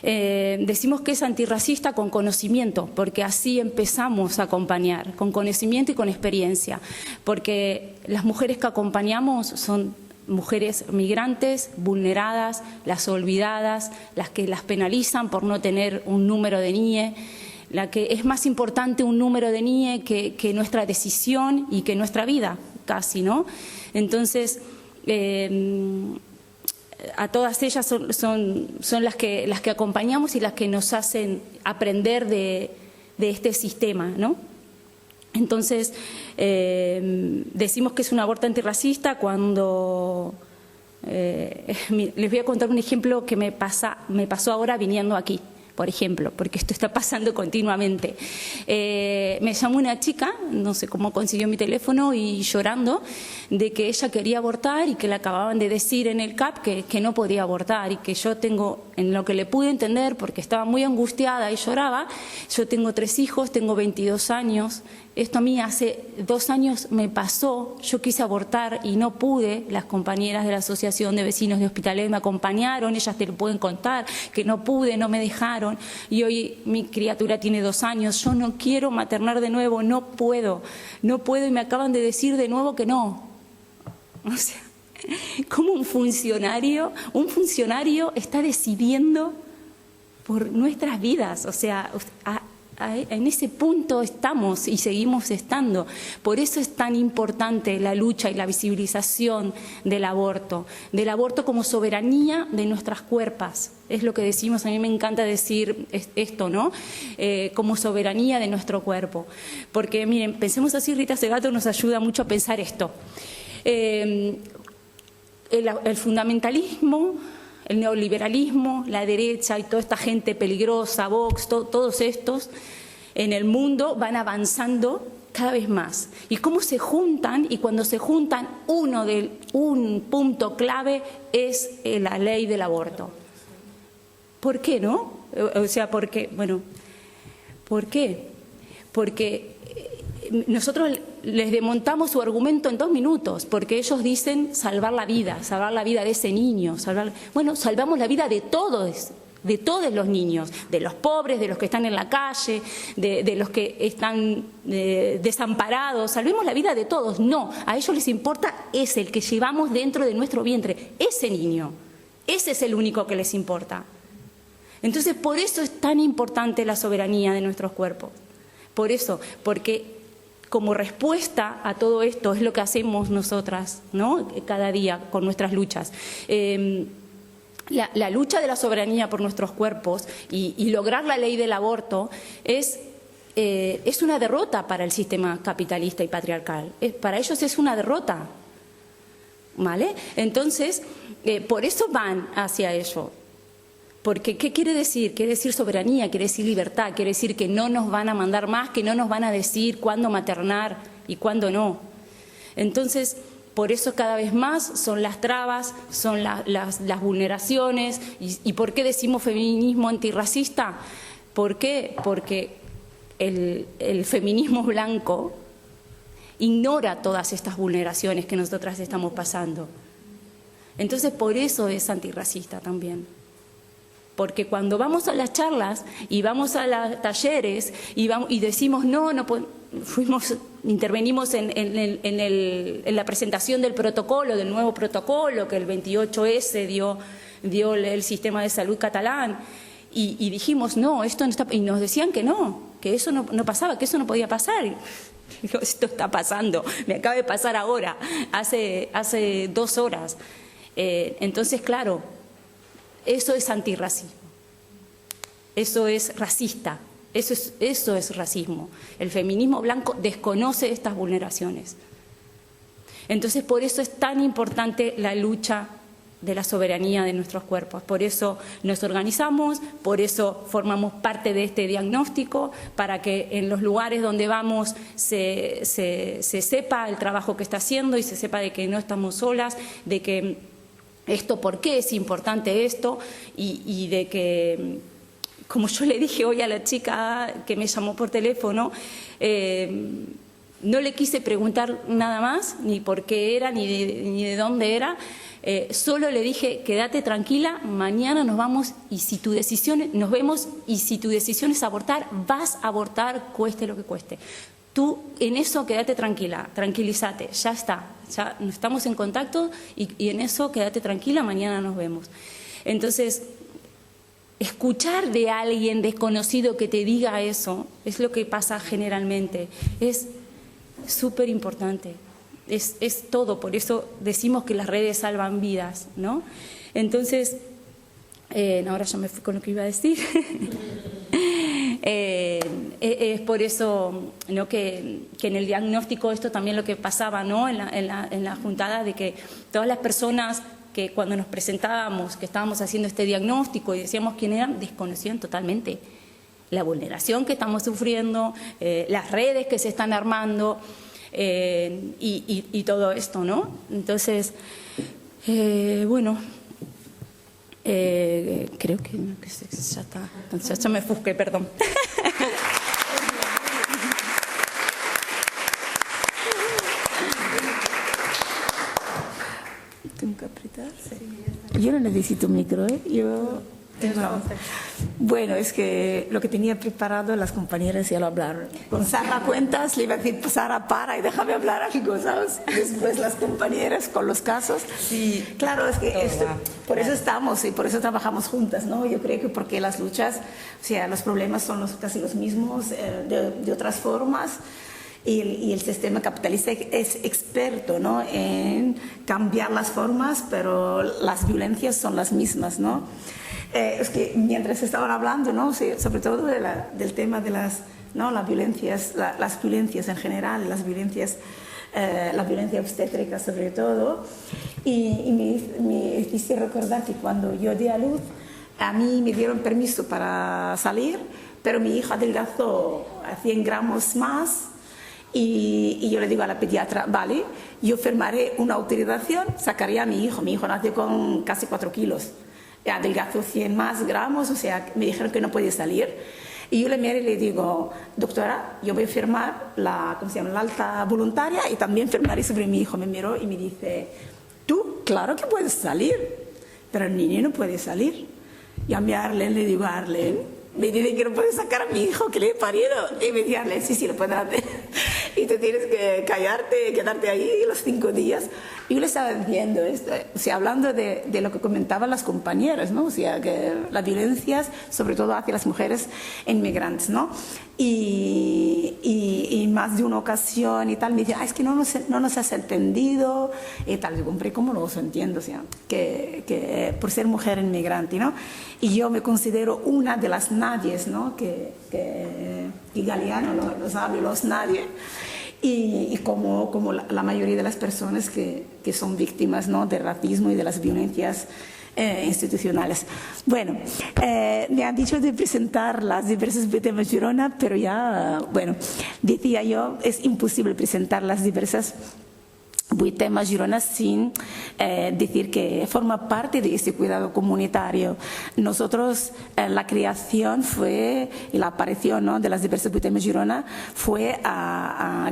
Decimos que es antirracista con conocimiento, porque así empezamos a acompañar, con conocimiento y con experiencia, porque las mujeres que acompañamos son mujeres migrantes, vulneradas, las olvidadas, las que las penalizan por no tener un número de NIE, la que es más importante un número de NIE que nuestra decisión y que nuestra vida, casi, ¿no? Entonces, a todas ellas son las que acompañamos y las que nos hacen aprender de este sistema, ¿no? Entonces, decimos que es un aborto antirracista cuando… les voy a contar un ejemplo que me pasó ahora viniendo aquí. Por ejemplo, porque esto está pasando continuamente. Me llamó una chica, no sé cómo consiguió mi teléfono, y llorando de que ella quería abortar y que le acababan de decir en el CAP que no podía abortar, y que yo tengo, en lo que le pude entender, porque estaba muy angustiada y lloraba, yo tengo 3 hijos, tengo 22 años, esto a mí hace 2 años me pasó, yo quise abortar y no pude, las compañeras de la Asociación de Vecinos de Hospitalet me acompañaron, ellas te lo pueden contar, que no pude, no me dejaron, y hoy mi criatura tiene 2 años, yo no quiero maternar de nuevo, no puedo, y me acaban de decir de nuevo que no. O sea, ¿cómo un funcionario está decidiendo por nuestras vidas? O sea, en ese punto estamos y seguimos estando. Por eso es tan importante la lucha y la visibilización del aborto como soberanía de nuestras cuerpos. Es lo que decimos, a mí me encanta decir esto, ¿no? Como soberanía de nuestro cuerpo. Porque, miren, pensemos así, Rita Segato nos ayuda mucho a pensar esto. El fundamentalismo, el neoliberalismo, la derecha y toda esta gente peligrosa, Vox, todos estos en el mundo van avanzando cada vez más. ¿Y cómo se juntan? Y cuando se juntan, un punto clave es la ley del aborto. ¿Por qué, no? O sea, ¿por qué? Bueno, ¿por qué? Porque nosotros les desmontamos su argumento en 2 minutos, porque ellos dicen salvar la vida de ese niño. Bueno, salvamos la vida de todos los niños, de los pobres, de los que están en la calle, de los que están desamparados. Salvemos la vida de todos. No, a ellos les importa ese, el que llevamos dentro de nuestro vientre, ese niño. Ese es el único que les importa. Entonces, por eso es tan importante la soberanía de nuestros cuerpos. Por eso, porque como respuesta a todo esto es lo que hacemos nosotras, ¿no? Cada día con nuestras luchas. La lucha de la soberanía por nuestros cuerpos y lograr la ley del aborto es una derrota para el sistema capitalista y patriarcal. Para ellos es una derrota, ¿vale? Entonces, por eso van hacia ello. Porque, ¿qué quiere decir? Quiere decir soberanía, quiere decir libertad, quiere decir que no nos van a mandar más, que no nos van a decir cuándo maternar y cuándo no. Entonces, por eso cada vez más son las trabas, son las vulneraciones. ¿Y por qué decimos feminismo antirracista? ¿Por qué? Porque el feminismo blanco ignora todas estas vulneraciones que nosotras estamos pasando. Entonces, por eso es antirracista también. Porque cuando vamos a las charlas y vamos a los talleres y decimos no intervenimos en la presentación del protocolo, del nuevo protocolo que el 28S dio el sistema de salud catalán, y dijimos no, esto no está, y nos decían que no, que eso no pasaba, que eso no podía pasar. Y digo, esto está pasando, me acaba de pasar ahora, hace 2 horas. Entonces, claro, eso es antirracismo, eso es racista, Eso es racismo. El feminismo blanco desconoce estas vulneraciones. Entonces, por eso es tan importante la lucha de la soberanía de nuestros cuerpos. Por eso nos organizamos, por eso formamos parte de este diagnóstico, para que en los lugares donde vamos se sepa el trabajo que está haciendo y se sepa de que no estamos solas, de que esto, por qué es importante esto y de que, como yo le dije hoy a la chica que me llamó por teléfono, no le quise preguntar nada más, ni por qué era, ni de dónde era. Solo le dije, quédate tranquila, mañana nos vamos y si tu decisión, nos vemos y si tu decisión es abortar, vas a abortar cueste lo que cueste. Tú en eso quédate tranquila, tranquilízate, ya está, ya estamos en contacto y en eso quédate tranquila, mañana nos vemos. Entonces, escuchar de alguien desconocido que te diga eso es lo que pasa generalmente, es súper importante. Es todo, por eso decimos que las redes salvan vidas, ¿no? Entonces, ahora ya me fui con lo que iba a decir. Es por eso, ¿no?, que en el diagnóstico esto también lo que pasaba, ¿no?, en la juntada, de que todas las personas que cuando nos presentábamos, que estábamos haciendo este diagnóstico y decíamos quién eran, desconocían totalmente la vulneración que estamos sufriendo, las redes que se están armando. Y todo esto, ¿no? Entonces, bueno, creo que ya está, ya me fusqué, perdón. ¿Tengo que apretar? Sí. Yo no necesito un micro, ¿eh? Yo... Bueno, es que lo que tenía preparado las compañeras ya lo hablaron. Con Sara Cuentas le iba a decir, Sara, para y déjame hablar algo, ¿sabes? Después las compañeras con los casos. Sí, claro, es que por eso estamos y por eso trabajamos juntas, ¿no? Yo creo que porque las luchas, o sea, los problemas son casi los mismos, de otras formas. Y el sistema capitalista es experto, ¿no?, en cambiar las formas, pero las violencias son las mismas, ¿no? Es que mientras estaban hablando, ¿no?, sobre todo del tema de las violencias, las violencias en general, la violencia obstétrica sobre todo, y me hice recordar que cuando yo di a luz, a mí me dieron permiso para salir, pero mi hija adelgazó a 100 gramos más. Y yo le digo a la pediatra, vale, yo firmaré una autorización, sacaré a mi hijo nació con casi 4 kilos, adelgazó 100 más gramos, o sea, me dijeron que no podía salir. Y yo le miro y le digo, doctora, yo voy a firmar la alta voluntaria y también firmaré sobre mi hijo. Me miró y me dice, tú, claro que puedes salir, pero el niño no puede salir. Y a mi Arlen le digo, Arlen, me dice que no puedes sacar a mi hijo que le he parido. Y me dice, Arlen, sí, lo puedes hacer. Y tú tienes que callarte, quedarte ahí los 5 días. Y yo le estaba diciendo esto, o sea, hablando de lo que comentaban las compañeras, ¿no? O sea, que las violencias, sobre todo hacia las mujeres inmigrantes, ¿no? Y más de una ocasión y tal, me dice, es que no nos has entendido y tal. Digo, hombre, ¿cómo no os entiendo? O sea, que por ser mujer inmigrante, ¿no? Y yo me considero una de las nadies, ¿no? Que Galeano lo sabe, los nadie. Y como la mayoría de las personas que son víctimas, ¿no?, de racismo y de las violencias institucionales. Bueno, me han dicho de presentar las diversas temas Girona, pero ya, bueno, decía yo, es imposible presentar las diversas temas Girona sin decir que forma parte de ese cuidado comunitario. Nosotros, la creación fue, y la aparición, ¿no?, de las diversas temas Girona fue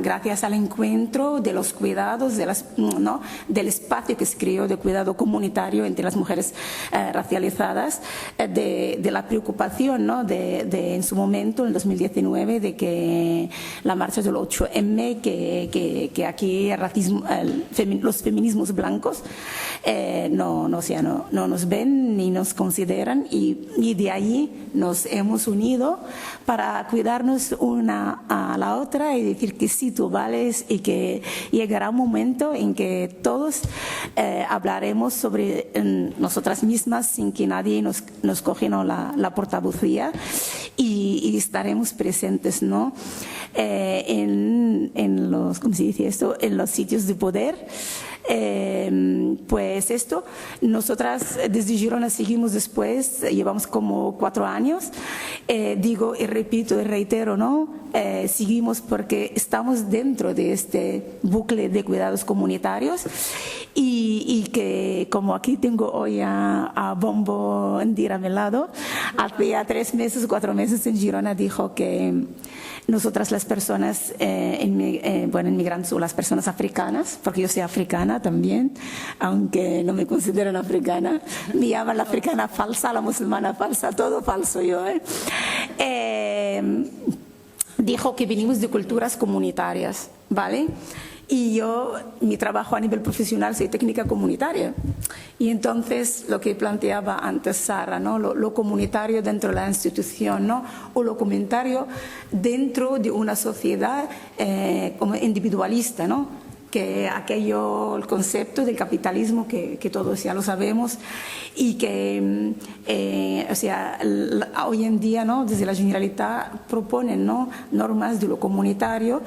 gracias al encuentro de los cuidados, ¿no?, del espacio que se creó de cuidado comunitario entre las mujeres racializadas, de la preocupación, ¿no?, de en su momento, en 2019, de que la marcha del 8M, que aquí el racismo, los feminismos blancos no nos ven ni nos consideran, y de ahí nos hemos unido para cuidarnos una a la otra y decir que sí, tú vales, y que llegará un momento en que todos hablaremos sobre nosotras mismas sin que nadie nos coge, ¿no?, la portavocía, y estaremos presentes, ¿no?, en los, ¿cómo se dice esto?, en los sitios de poder. Pues esto, nosotras desde Girona seguimos después, llevamos como 4 años, digo y repito y reitero, ¿no? Seguimos porque estamos dentro de este bucle de cuidados comunitarios, y que, como aquí tengo hoy a Bombo Ndira a mi lado, hace ya 3 meses, 4 meses en Girona dijo que nosotras las personas inmigrantes, o las personas africanas, porque yo soy africana también, aunque no me consideran africana, me llaman la africana falsa, la musulmana falsa, todo falso yo. Dijo que venimos de culturas comunitarias, ¿vale? Y yo, mi trabajo a nivel profesional, soy técnica comunitaria. Y entonces, lo que planteaba antes Sara, ¿no?, lo comunitario dentro de la institución, ¿no?, o lo comunitario dentro de una sociedad como individualista, ¿no?, que el concepto del capitalismo que todos ya lo sabemos, y que hoy en día, ¿no?, desde la Generalitat proponen, ¿no?, normas de lo comunitario,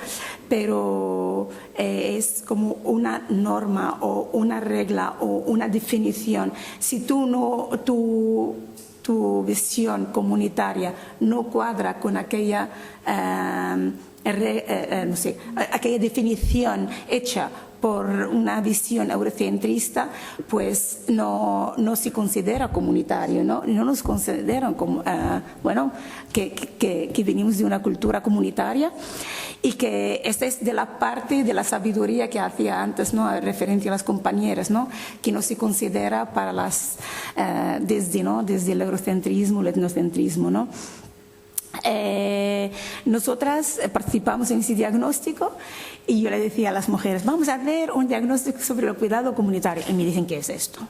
pero es como una norma o una regla o una definición. Si tu visión comunitaria no cuadra con aquella aquella definición hecha por una visión eurocentrista, pues no se considera comunitario, no nos consideran como, que venimos de una cultura comunitaria, y que esta es de la parte de la sabiduría que hacía antes, ¿no?, referencia a las compañeras, ¿no?, que no se considera para las desde el eurocentrismo, el etnocentrismo, ¿no? Nosotras participamos en ese diagnóstico, y yo le decía a las mujeres, vamos a hacer un diagnóstico sobre el cuidado comunitario, y me dicen, ¿qué es esto?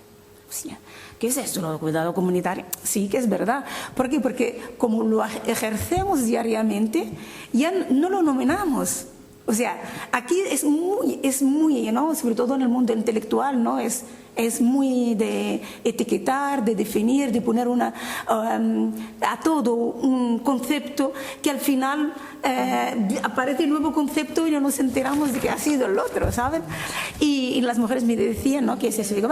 ¿Qué es esto, el cuidado comunitario? Sí, que es verdad. ¿Por qué? Porque como lo ejercemos diariamente, ya no lo nominamos. O sea, aquí es muy, ¿no?, sobre todo en el mundo intelectual, ¿no?, es muy de etiquetar, de definir, de poner a todo un concepto, que al final aparece el nuevo concepto y no nos enteramos de que ha sido el otro, ¿saben? Y las mujeres me decían, ¿no?, que es eso. Digo,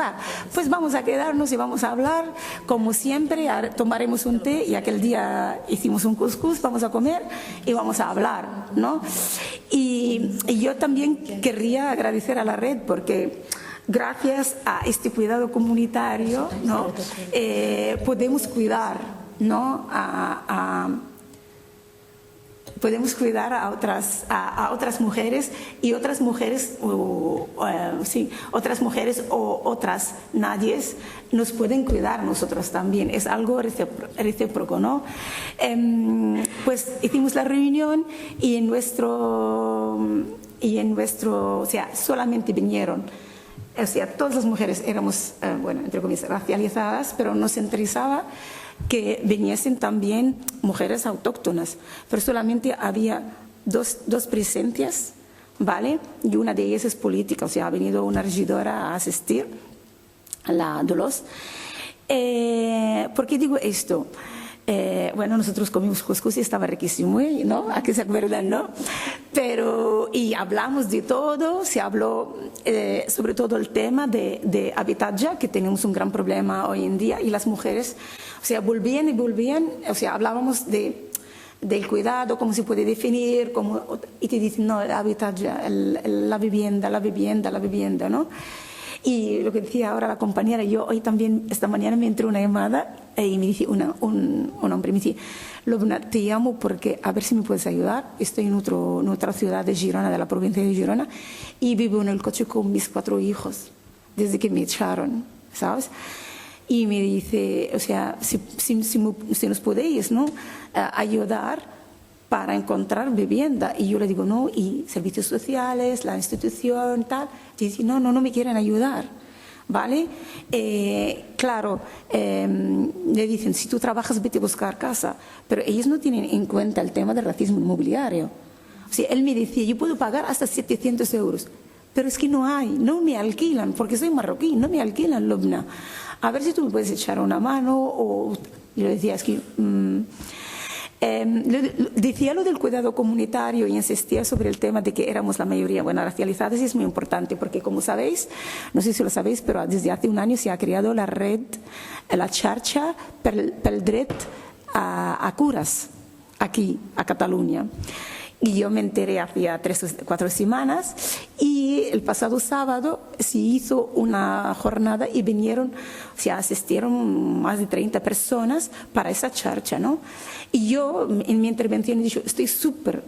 pues vamos a quedarnos y vamos a hablar, como siempre, tomaremos un té, y aquel día hicimos un couscous, vamos a comer y vamos a hablar, ¿no? Y yo también querría agradecer a la red, porque gracias a este cuidado comunitario, ¿no?, podemos cuidar, ¿no?, podemos cuidar a otras mujeres, y otras mujeres o otras nadies nos pueden cuidar nosotros también. Es algo recíproco, ¿no? Pues hicimos la reunión, y en nuestro, o sea, solamente vinieron, o sea, todas las mujeres éramos, entre comillas, racializadas, pero nos interesaba que viniesen también mujeres autóctonas, pero solamente había dos presencias, ¿vale? Y una de ellas es política, o sea, ha venido una regidora a asistir, a la Dolores. ¿Por qué digo esto? Nosotros comimos couscous y estaba riquísimo, ¿no? ¿A qué se acuerdan, no? Y hablamos de todo, se habló sobre todo el tema de hábitat, que tenemos un gran problema hoy en día, y las mujeres, o sea, volvían, o sea, hablábamos del cuidado, cómo se puede definir, y te dicen, no, el hábitat, la vivienda, ¿no? Y lo que decía ahora la compañera, yo hoy también, esta mañana me entró una llamada y me dice un hombre, me dice, Lobna, te llamo porque a ver si me puedes ayudar. Estoy en otra ciudad de Girona, de la provincia de Girona, y vivo en el coche con mis 4 hijos desde que me echaron, ¿sabes? Y me dice, o sea, si nos podéis, ¿no?, ayudar, para encontrar vivienda. Y yo le digo, no, y servicios sociales, la institución, tal. Y dice, no me quieren ayudar. ¿Vale? Claro, le dicen, si tú trabajas, vete a buscar casa. Pero ellos no tienen en cuenta el tema del racismo inmobiliario. O sea, él me decía, yo puedo pagar hasta 700 euros. Pero es que no hay, no me alquilan, porque soy marroquí, no me alquilan, Lubna. A ver si tú me puedes echar una mano. O yo le decía, es que... decía lo del cuidado comunitario y insistía sobre el tema de que éramos la mayoría racializadas, y es muy importante porque, como sabéis, no sé si lo sabéis, pero desde hace un año se ha creado la red, la xarxa pel dret a curas aquí, a Cataluña. Y yo me enteré hacía 3 o 4 semanas, y el pasado sábado se hizo una jornada y vinieron, o sea, asistieron más de 30 personas para esa charcha, ¿no? Y yo en mi intervención he dicho, estoy súper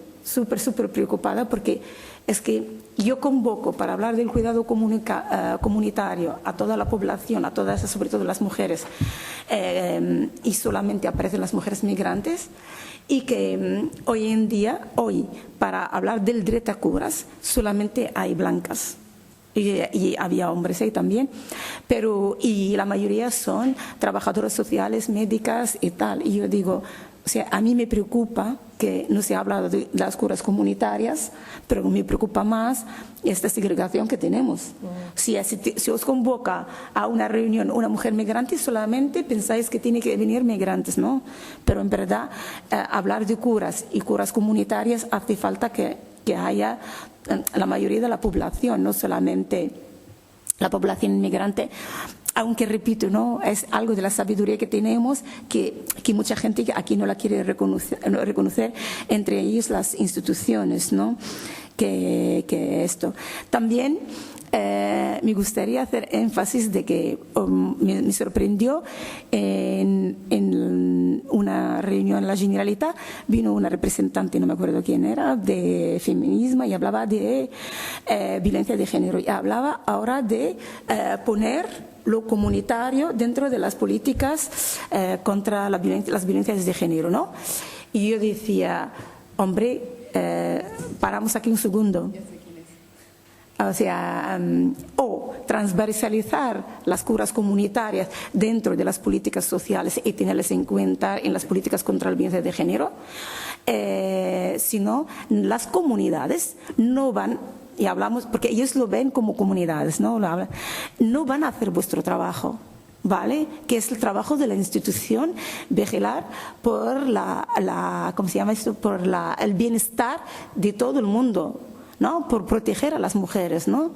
preocupada, porque es que yo convoco para hablar del cuidado comunitario a toda la población, a todas, sobre todo las mujeres, y solamente aparecen las mujeres migrantes. Y que hoy en día, para hablar del derecho a curas, solamente hay blancas. Y había hombres ahí también, y la mayoría son trabajadoras sociales, médicas y tal. Y yo digo, o sea, a mí me preocupa que no se ha hablado de las curas comunitarias, pero me preocupa más esta segregación que tenemos. Si os convoca a una reunión una mujer migrante, solamente pensáis que tiene que venir migrantes, ¿no? Pero en verdad, hablar de curas y curas comunitarias hace falta que haya la mayoría de la población, no solamente la población inmigrante. Aunque, repito, ¿no?, es algo de la sabiduría que tenemos, que mucha gente aquí no la quiere reconocer, entre ellos las instituciones, ¿no? Que esto. También me gustaría hacer énfasis de que me sorprendió en una reunión en la Generalitat, vino una representante, no me acuerdo quién era, de feminismo, y hablaba de violencia de género, y hablaba ahora de poner lo comunitario dentro de las políticas contra las violencias de género, ¿no? Y yo decía, hombre, paramos aquí un segundo. O sea, o transversalizar las curas comunitarias dentro de las políticas sociales y tenerlas en cuenta en las políticas contra la violencia de género, sino las comunidades no van, y hablamos, porque ellos lo ven como comunidades, no van a hacer vuestro trabajo, ¿vale? Que es el trabajo de la institución, vigilar por ¿cómo se llama esto? Por el bienestar de todo el mundo, ¿no? Por proteger a las mujeres, ¿no?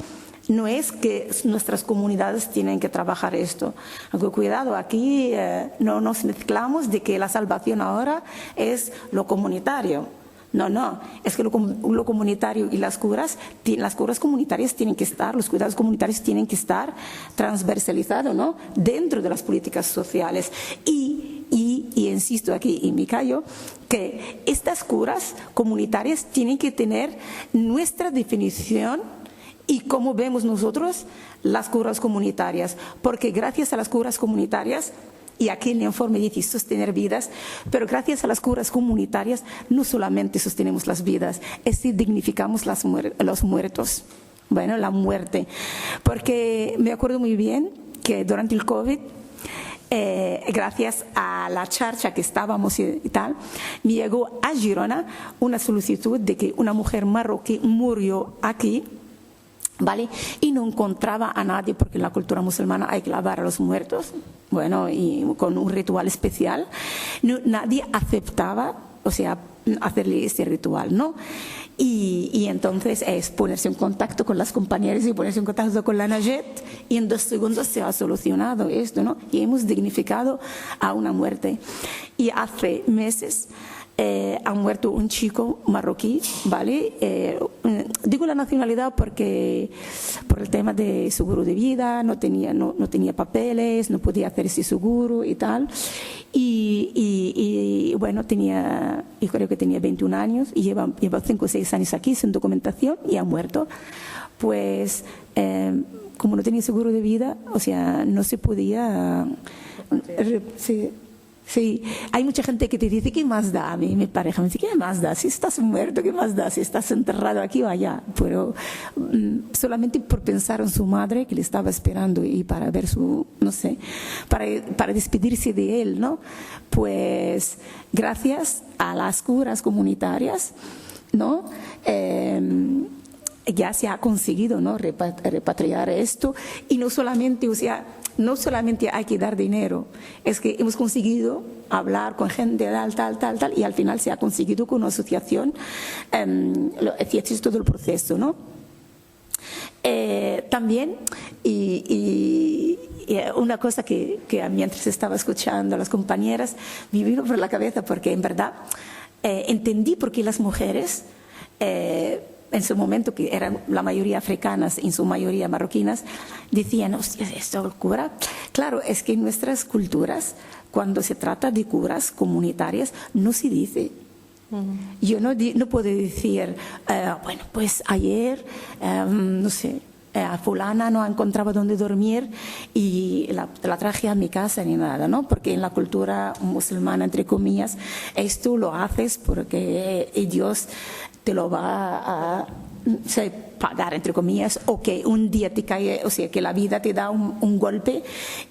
No es que nuestras comunidades tienen que trabajar esto. Aunque cuidado, aquí no nos mezclamos de que la salvación ahora es lo comunitario. No, es que lo comunitario y las curas comunitarias tienen que estar, los cuidados comunitarios tienen que estar transversalizados, ¿no?, dentro de las políticas sociales. Y insisto aquí, y me callo, que estas curas comunitarias tienen que tener nuestra definición y cómo vemos nosotros las curas comunitarias, porque gracias a las curas comunitarias, y aquí el informe dice sostener vidas, pero gracias a las curas comunitarias no solamente sostenemos las vidas, es que dignificamos los muertos. Bueno, la muerte. Porque me acuerdo muy bien que durante el COVID, gracias a la charcha que estábamos y tal, me llegó a Girona una solicitud de que una mujer marroquí murió aquí, ¿vale? Y no encontraba a nadie, porque en la cultura musulmana hay que lavar a los muertos, bueno, y con un ritual especial. Nadie aceptaba, o sea, hacerle ese ritual, ¿no? Y entonces es ponerse en contacto con las compañeras y ponerse en contacto con la Najet, y en 2 segundos se ha solucionado esto, ¿no? Y hemos dignificado a una muerte. Y hace meses ha muerto un chico marroquí, ¿vale? Digo la nacionalidad porque por el tema de seguro de vida, no tenía papeles, no podía hacer ese seguro y tal. Y bueno, yo creo que tenía 21 años y lleva 5 o 6 años aquí sin documentación y ha muerto. Pues como no tenía seguro de vida, o sea, no se podía... Sí, hay mucha gente que te dice, ¿qué más da? A mí, mi pareja me dice, ¿qué más da? Si estás muerto, ¿qué más da? Si estás enterrado aquí o allá. Pero solamente por pensar en su madre que le estaba esperando y para ver su, no sé, para despedirse de él, ¿no? Pues gracias a las curas comunitarias, ¿no? Ya se ha conseguido, ¿no? Repatriar esto, y no solamente, o sea, no solamente hay que dar dinero, es que hemos conseguido hablar con gente tal, y al final se ha conseguido con una asociación, es todo el proceso, ¿no? También, y una cosa que mientras estaba escuchando a las compañeras, me vino por la cabeza, porque en verdad entendí por qué las mujeres, en su momento, que eran la mayoría africanas, en su mayoría marroquinas, decían, hostia, esto cura. Claro, es que en nuestras culturas, cuando se trata de curas comunitarias, no se dice. Yo no puedo decir, bueno, pues ayer, no sé, a fulana no encontraba dónde dormir y la traje a mi casa ni nada, ¿no? Porque en la cultura musulmana, entre comillas, esto lo haces porque Dios te lo va a pagar, entre comillas, o que un día te cae, o sea, que la vida te da un golpe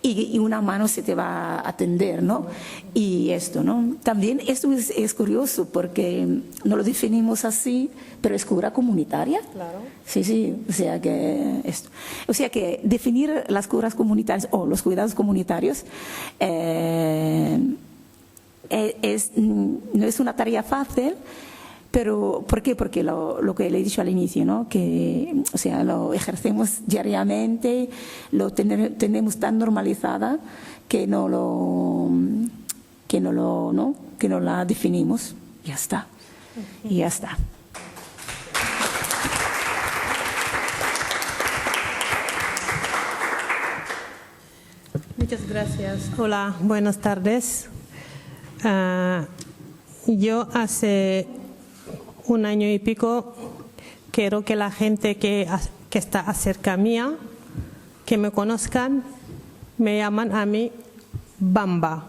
y una mano se te va a atender, ¿no? Y esto, ¿no? También esto es curioso porque no lo definimos así, pero es cura comunitaria. Claro. Sí, o sea que definir las curas comunitarias o los cuidados comunitarios no es una tarea fácil. Pero, ¿por qué? Porque lo que le he dicho al inicio, ¿no? Que, o sea, lo ejercemos diariamente, lo tenemos tan normalizada que no la definimos. Ya está. Y ya está. Muchas gracias. Hola, buenas tardes. Yo hace 1 año y pico quiero que la gente que está cerca mía, que me conozcan, me llaman a mí Bamba.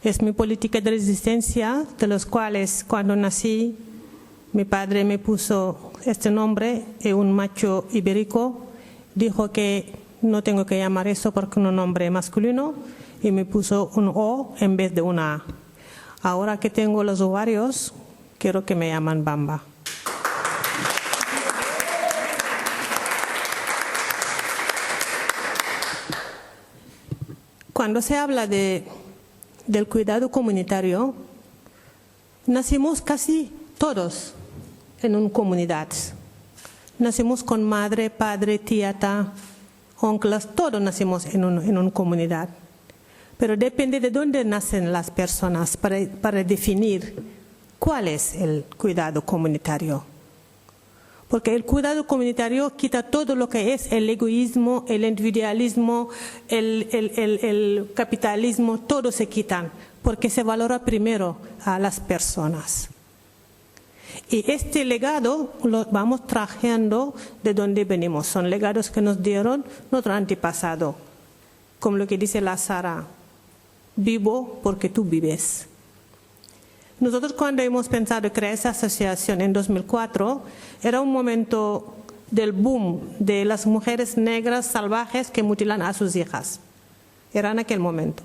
Es mi política de resistencia, de los cuales cuando nací mi padre me puso este nombre, y un macho ibérico dijo que no tengo que llamar eso porque es un nombre masculino, y me puso un O en vez de una A. Ahora que tengo los ovarios, quiero que me llaman Bamba. Cuando se habla del cuidado comunitario, nacimos casi todos en una comunidad. Nacimos con madre, padre, tía, onclas, todos nacimos en una comunidad. Pero depende de dónde nacen las personas para definir ¿cuál es el cuidado comunitario? Porque el cuidado comunitario quita todo lo que es el egoísmo, el individualismo, el capitalismo, todo se quitan, porque se valora primero a las personas. Y este legado lo vamos trayendo de donde venimos. Son legados que nos dieron nuestro antepasado. Como lo que dice la Sara, vivo porque tú vives. Nosotros cuando hemos pensado en crear esa asociación en 2004, era un momento del boom de las mujeres negras salvajes que mutilan a sus hijas. Era en aquel momento,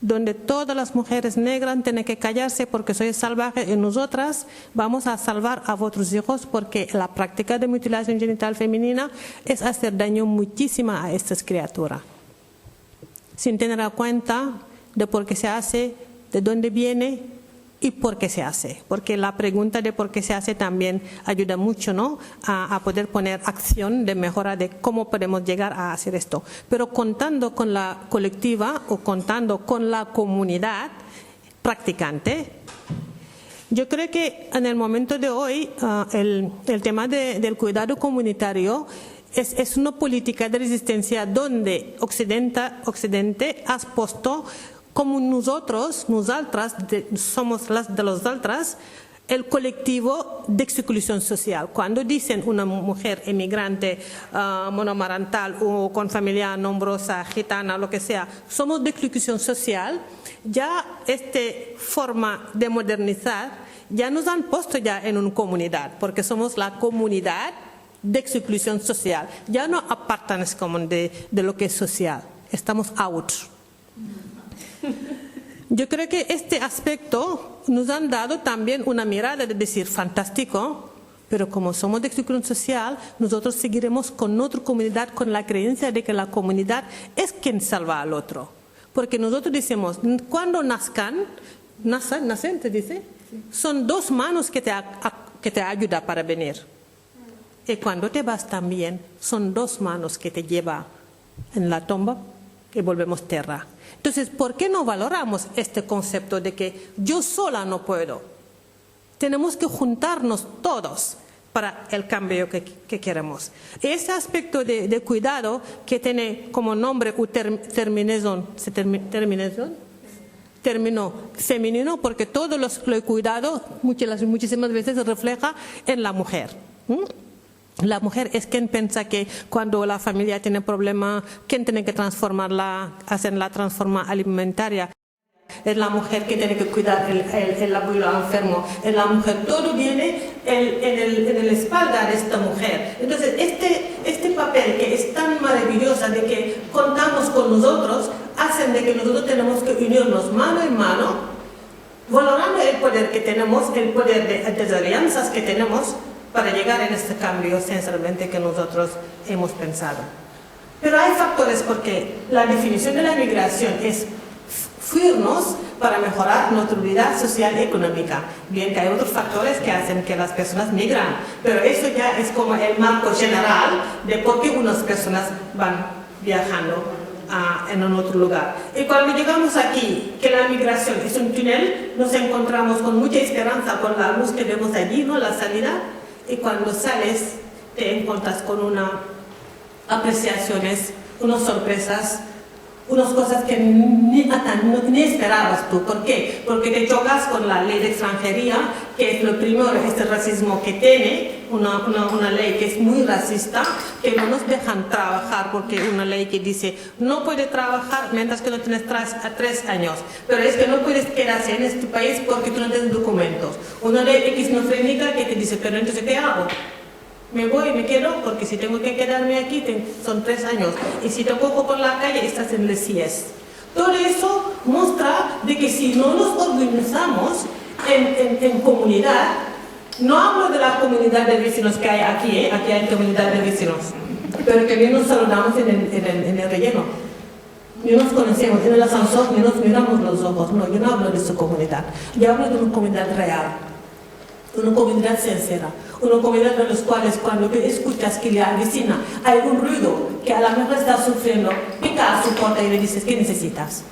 donde todas las mujeres negras tienen que callarse porque soy salvaje y nosotras vamos a salvar a vuestros hijos porque la práctica de mutilación genital femenina es hacer daño muchísimo a estas criaturas. Sin tener en cuenta de por qué se hace, de dónde viene y por qué se hace. Porque la pregunta de por qué se hace también ayuda mucho, ¿no? a poder poner acción de mejora de cómo podemos llegar a hacer esto. Pero contando con la colectiva o contando con la comunidad practicante, yo creo que en el momento de hoy el tema del cuidado comunitario es una política de resistencia donde Occidente ha puesto como nosotras somos las de los otras, el colectivo de exclusión social. Cuando dicen una mujer emigrante, monomarental o con familia nombrosa, gitana, lo que sea, somos de exclusión social, ya esta forma de modernizar ya nos han puesto ya en una comunidad, porque somos la comunidad de exclusión social. Ya no apartamos como de lo que es social, estamos out. Yo creo que este aspecto nos han dado también una mirada de decir, fantástico, pero como somos de exclusión social, nosotros seguiremos con nuestra comunidad con la creencia de que la comunidad es quien salva al otro. Porque nosotros decimos, cuando nacen, ¿te dice? Son dos manos que te ayudan para venir. Y cuando te vas también, son dos manos que te llevan en la tumba y volvemos tierra. Entonces, ¿por qué no valoramos este concepto de que yo sola no puedo? Tenemos que juntarnos todos para el cambio que queremos. Ese aspecto de cuidado que tiene como nombre término femenino, porque todo lo cuidado muchísimas veces refleja en la mujer. La mujer es quien piensa que cuando la familia tiene problema, quien tiene que transformarla, hacer la transformación alimentaria. Es la mujer que tiene que cuidar el abuelo enfermo. Es la mujer, todo viene en la espalda de esta mujer. Entonces, este papel que es tan maravilloso de que contamos con nosotros, hacen de que nosotros tenemos que unirnos mano en mano, valorando el poder que tenemos, el poder de alianzas que tenemos, para llegar en este cambio, sinceramente, que nosotros hemos pensado. Pero hay factores porque la definición de la migración es fuirnos para mejorar nuestra vida social y económica. Bien que hay otros factores que hacen que las personas migran, pero eso ya es como el marco general de por qué unas personas van viajando en un otro lugar. Y cuando llegamos aquí, que la migración es un túnel, nos encontramos con mucha esperanza, con la luz que vemos allí, ¿no? La salida. Y cuando sales, te encuentras con unas apreciaciones, unas sorpresas, unas cosas que ni esperabas tú. ¿Por qué? Porque te chocas con la ley de extranjería, que es lo primero, este racismo que tiene, una ley que es muy racista, que no nos dejan trabajar, porque una ley que dice, no puedes trabajar mientras que no tienes 3 años, pero es que no puedes quedarse en este país porque tú no tienes documentos. Una ley esquizofrénica que te dice, pero entonces, ¿qué hago? Me voy, me quedo, porque si tengo que quedarme aquí son 3 años. Y si te cojo por la calle, estás en el CIES. Todo eso muestra de que si no nos organizamos en comunidad, no hablo de la comunidad de vecinos que hay aquí, aquí hay comunidad de vecinos, pero que bien nos saludamos en el relleno. Ni nos conocemos, en el ascensor ni nos miramos los ojos. No, yo no hablo de su comunidad, yo hablo de una comunidad real. Una comunidad sincera, una comunidad de los cuales cuando tú escuchas que la vecina hay un ruido que a la mejor está sufriendo, pica a su puerta y le dices, ¿qué necesitas?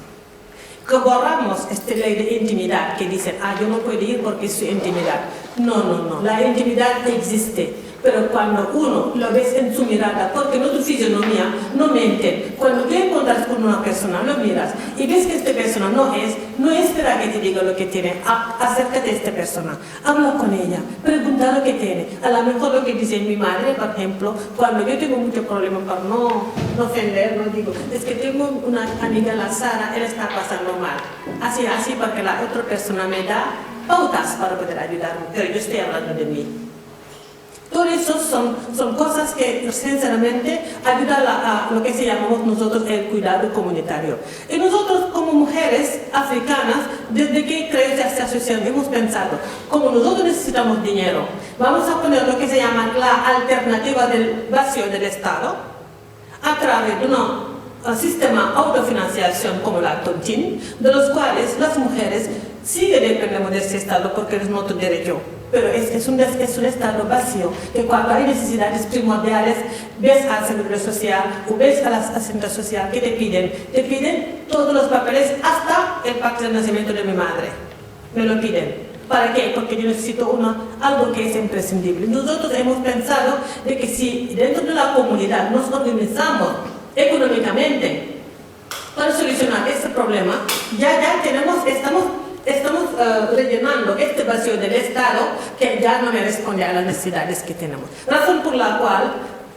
Que borramos esta ley de intimidad que dicen, yo no puedo ir porque es su intimidad. No, la intimidad existe. Pero cuando uno lo ves en su mirada, porque no tu fisionomía no miente, cuando tú encuentras con una persona, lo miras y ves que esta persona no espera que te diga lo que tiene, acércate a esta persona, habla con ella, pregunta lo que tiene. A lo mejor lo que dice mi madre, por ejemplo, cuando yo tengo mucho problema para no ofender, no digo, es que tengo una amiga, la Sara, él está pasando mal. Así, porque la otra persona me da pautas para poder ayudarme, pero yo estoy hablando de mí. Todo eso son cosas que sinceramente ayudan a lo que se llamamos nosotros el cuidado comunitario. Y nosotros como mujeres africanas, desde que creó esta asociación, hemos pensado, como nosotros necesitamos dinero, vamos a poner lo que se llama la alternativa del vacío del Estado, a través de un sistema de autofinanciación como la Tontine, de los cuales las mujeres sí dependemos de este Estado porque es nuestro derecho. Pero es un estado vacío, que cuando hay necesidades primordiales, ves al Seguro Social o ves a la Asistencia Social que te piden todos los papeles, hasta el pacto de nacimiento de mi madre. Me lo piden. ¿Para qué? Porque yo necesito algo que es imprescindible. Nosotros hemos pensado de que si dentro de la comunidad nos organizamos económicamente para solucionar este problema, estamos estamos rellenando este vacío del Estado que ya no me responde a las necesidades que tenemos. Razón por la cual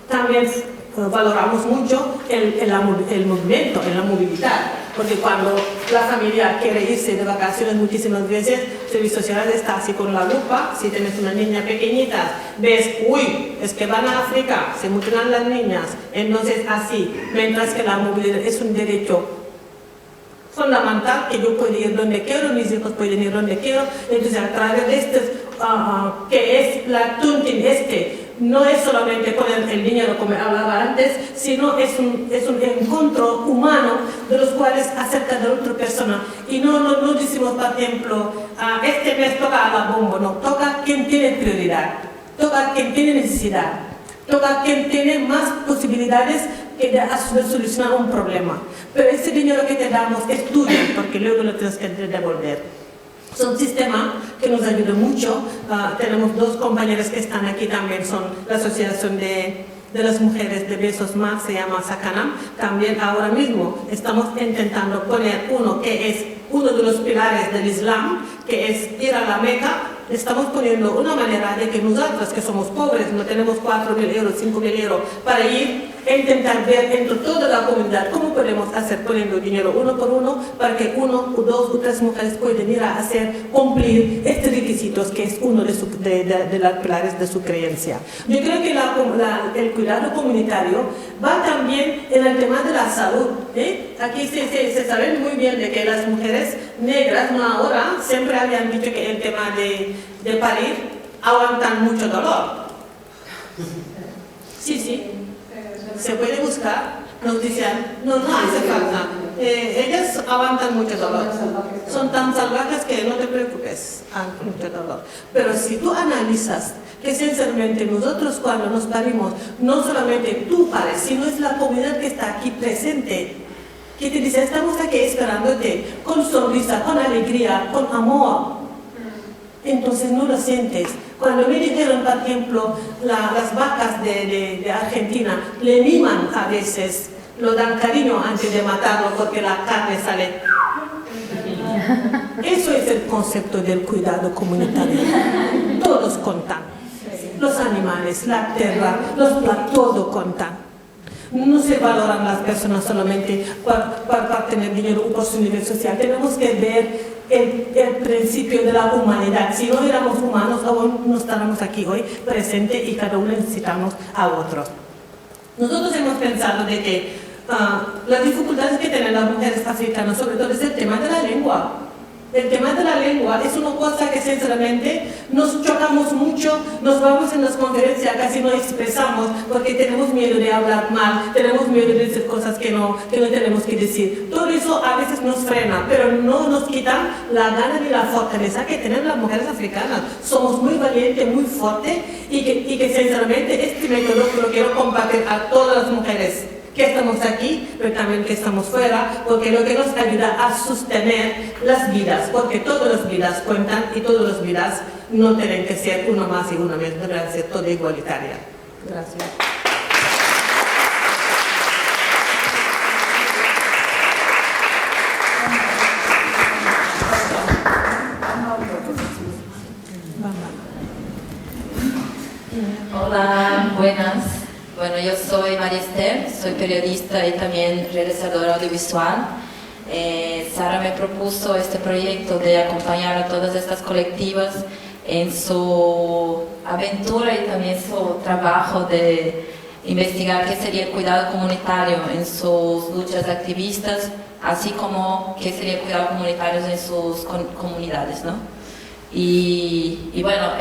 también valoramos mucho el movimiento, la movilidad, porque cuando la familia quiere irse de vacaciones muchísimas veces, el servicio social está así con la lupa. Si tienes una niña pequeñita, ves, uy, es que van a África, se mutilan las niñas, entonces así, mientras que la movilidad es un derecho fundamental, que yo puedo ir donde quiero, mis hijos pueden ir donde quiero, entonces a través de este, que es la Tuntin no es solamente con el dinero como hablaba antes, sino es un encuentro humano de los cuales acerca de otra persona. Y no decimos, por ejemplo, este mes toca a la bombo, no, toca quien tiene prioridad, toca quien tiene necesidad, toca quien tiene más posibilidades de solucionar un problema. Pero ese dinero que te damos es tuyo, porque luego lo tienes que devolver. Es un sistema que nos ayuda mucho. Tenemos dos compañeras que están aquí también, son la Asociación de las Mujeres de Besos Más, se llama Sakanam. También ahora mismo estamos intentando poner uno que es uno de los pilares del Islam, que es ir a la Meca. Estamos poniendo una manera de que nosotros, que somos pobres, no tenemos 4.000 euros, 5.000 euros para ir e intentar ver entre toda la comunidad cómo podemos hacer poniendo dinero uno por uno para que uno o dos o tres mujeres puedan ir a hacer cumplir estos requisitos que es uno de los pilares de su creencia. Yo creo que el cuidado comunitario va también en el tema de la salud. Aquí se sabe muy bien de que las mujeres negras, no ahora, siempre habían dicho que el tema de parir aguantan mucho dolor. Sí. Se puede buscar, nos decían, no hace falta. Ellas aguantan mucho dolor. Son tan salvajes que no te preocupes, mucho dolor. Pero si tú analizas que sinceramente nosotros cuando nos parimos, no solamente tú pares, sino es la comunidad que está aquí presente, que te dice, estamos aquí esperándote, con sonrisa, con alegría, con amor. Entonces no lo sientes. Cuando me dijeron, por ejemplo, las vacas de Argentina le miman a veces, lo dan cariño antes de matarlo porque la carne sale. Eso es el concepto del cuidado comunitario. Todos contan. Los animales, la tierra, los platos, todo contan. No se valoran las personas solamente para tener dinero o por su nivel social. Tenemos que ver el principio de la humanidad. Si no éramos humanos, aún no estaríamos aquí hoy presentes y cada uno necesitamos a otros. Nosotros hemos pensado de que las dificultades que tienen las mujeres africanas, sobre todo, es el tema de la lengua. El tema de la lengua es una cosa que sinceramente nos chocamos mucho, nos vamos en las conferencias, casi no expresamos porque tenemos miedo de hablar mal, tenemos miedo de decir cosas que no tenemos que decir. Todo eso a veces nos frena, pero no nos quitan la gana ni la fortaleza que tienen las mujeres africanas. Somos muy valientes, muy fuertes y que sinceramente este método lo quiero compartir a todas las mujeres que estamos aquí, pero también que estamos fuera, porque lo que nos ayuda a sostener las vidas, porque todas las vidas cuentan y todas las vidas no tienen que ser uno más y uno menos, deben ser toda igualitaria. Gracias. Hola, buenas. Bueno, yo soy María Esther, soy periodista y también realizadora audiovisual. Sara me propuso este proyecto de acompañar a todas estas colectivas en su aventura y también su trabajo de investigar qué sería el cuidado comunitario en sus luchas activistas, así como qué sería el cuidado comunitario en sus comunidades, ¿no? Y bueno,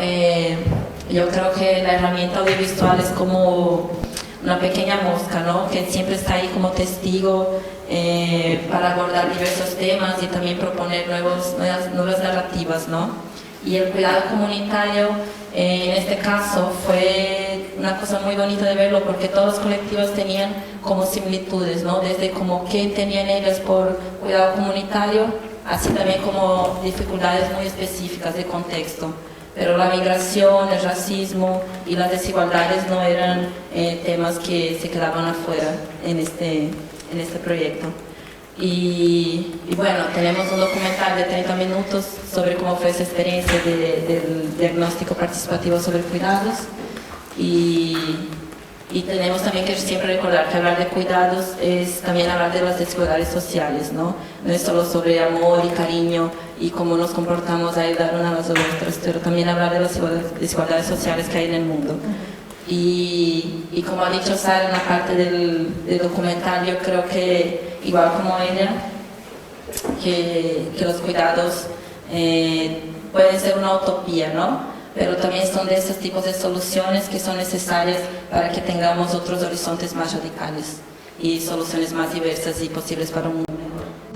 yo creo que la herramienta audiovisual es como una pequeña mosca, ¿no? Que siempre está ahí como testigo para abordar diversos temas y también proponer nuevas narrativas, ¿no? Y el cuidado comunitario, en este caso, fue una cosa muy bonita de verlo porque todos los colectivos tenían como similitudes, ¿no? Desde como qué tenían ellas por cuidado comunitario, así también como dificultades muy específicas de contexto. Pero la migración, el racismo y las desigualdades no eran temas que se quedaban afuera en este proyecto. Y bueno, tenemos un documental de 30 minutos sobre cómo fue esa experiencia del diagnóstico participativo sobre cuidados. Y tenemos también que siempre recordar que hablar de cuidados es también hablar de las desigualdades sociales, ¿no? No es solo sobre amor y cariño y cómo nos comportamos a ayudar unas a las otras, pero también hablar de las desigualdades sociales que hay en el mundo. Y como ha dicho Sara en la parte del documental, yo creo que, igual como ella, que los cuidados pueden ser una utopía, ¿no? Pero también son de esos tipos de soluciones que son necesarias para que tengamos otros horizontes más radicales y soluciones más diversas y posibles para un mundo mejor.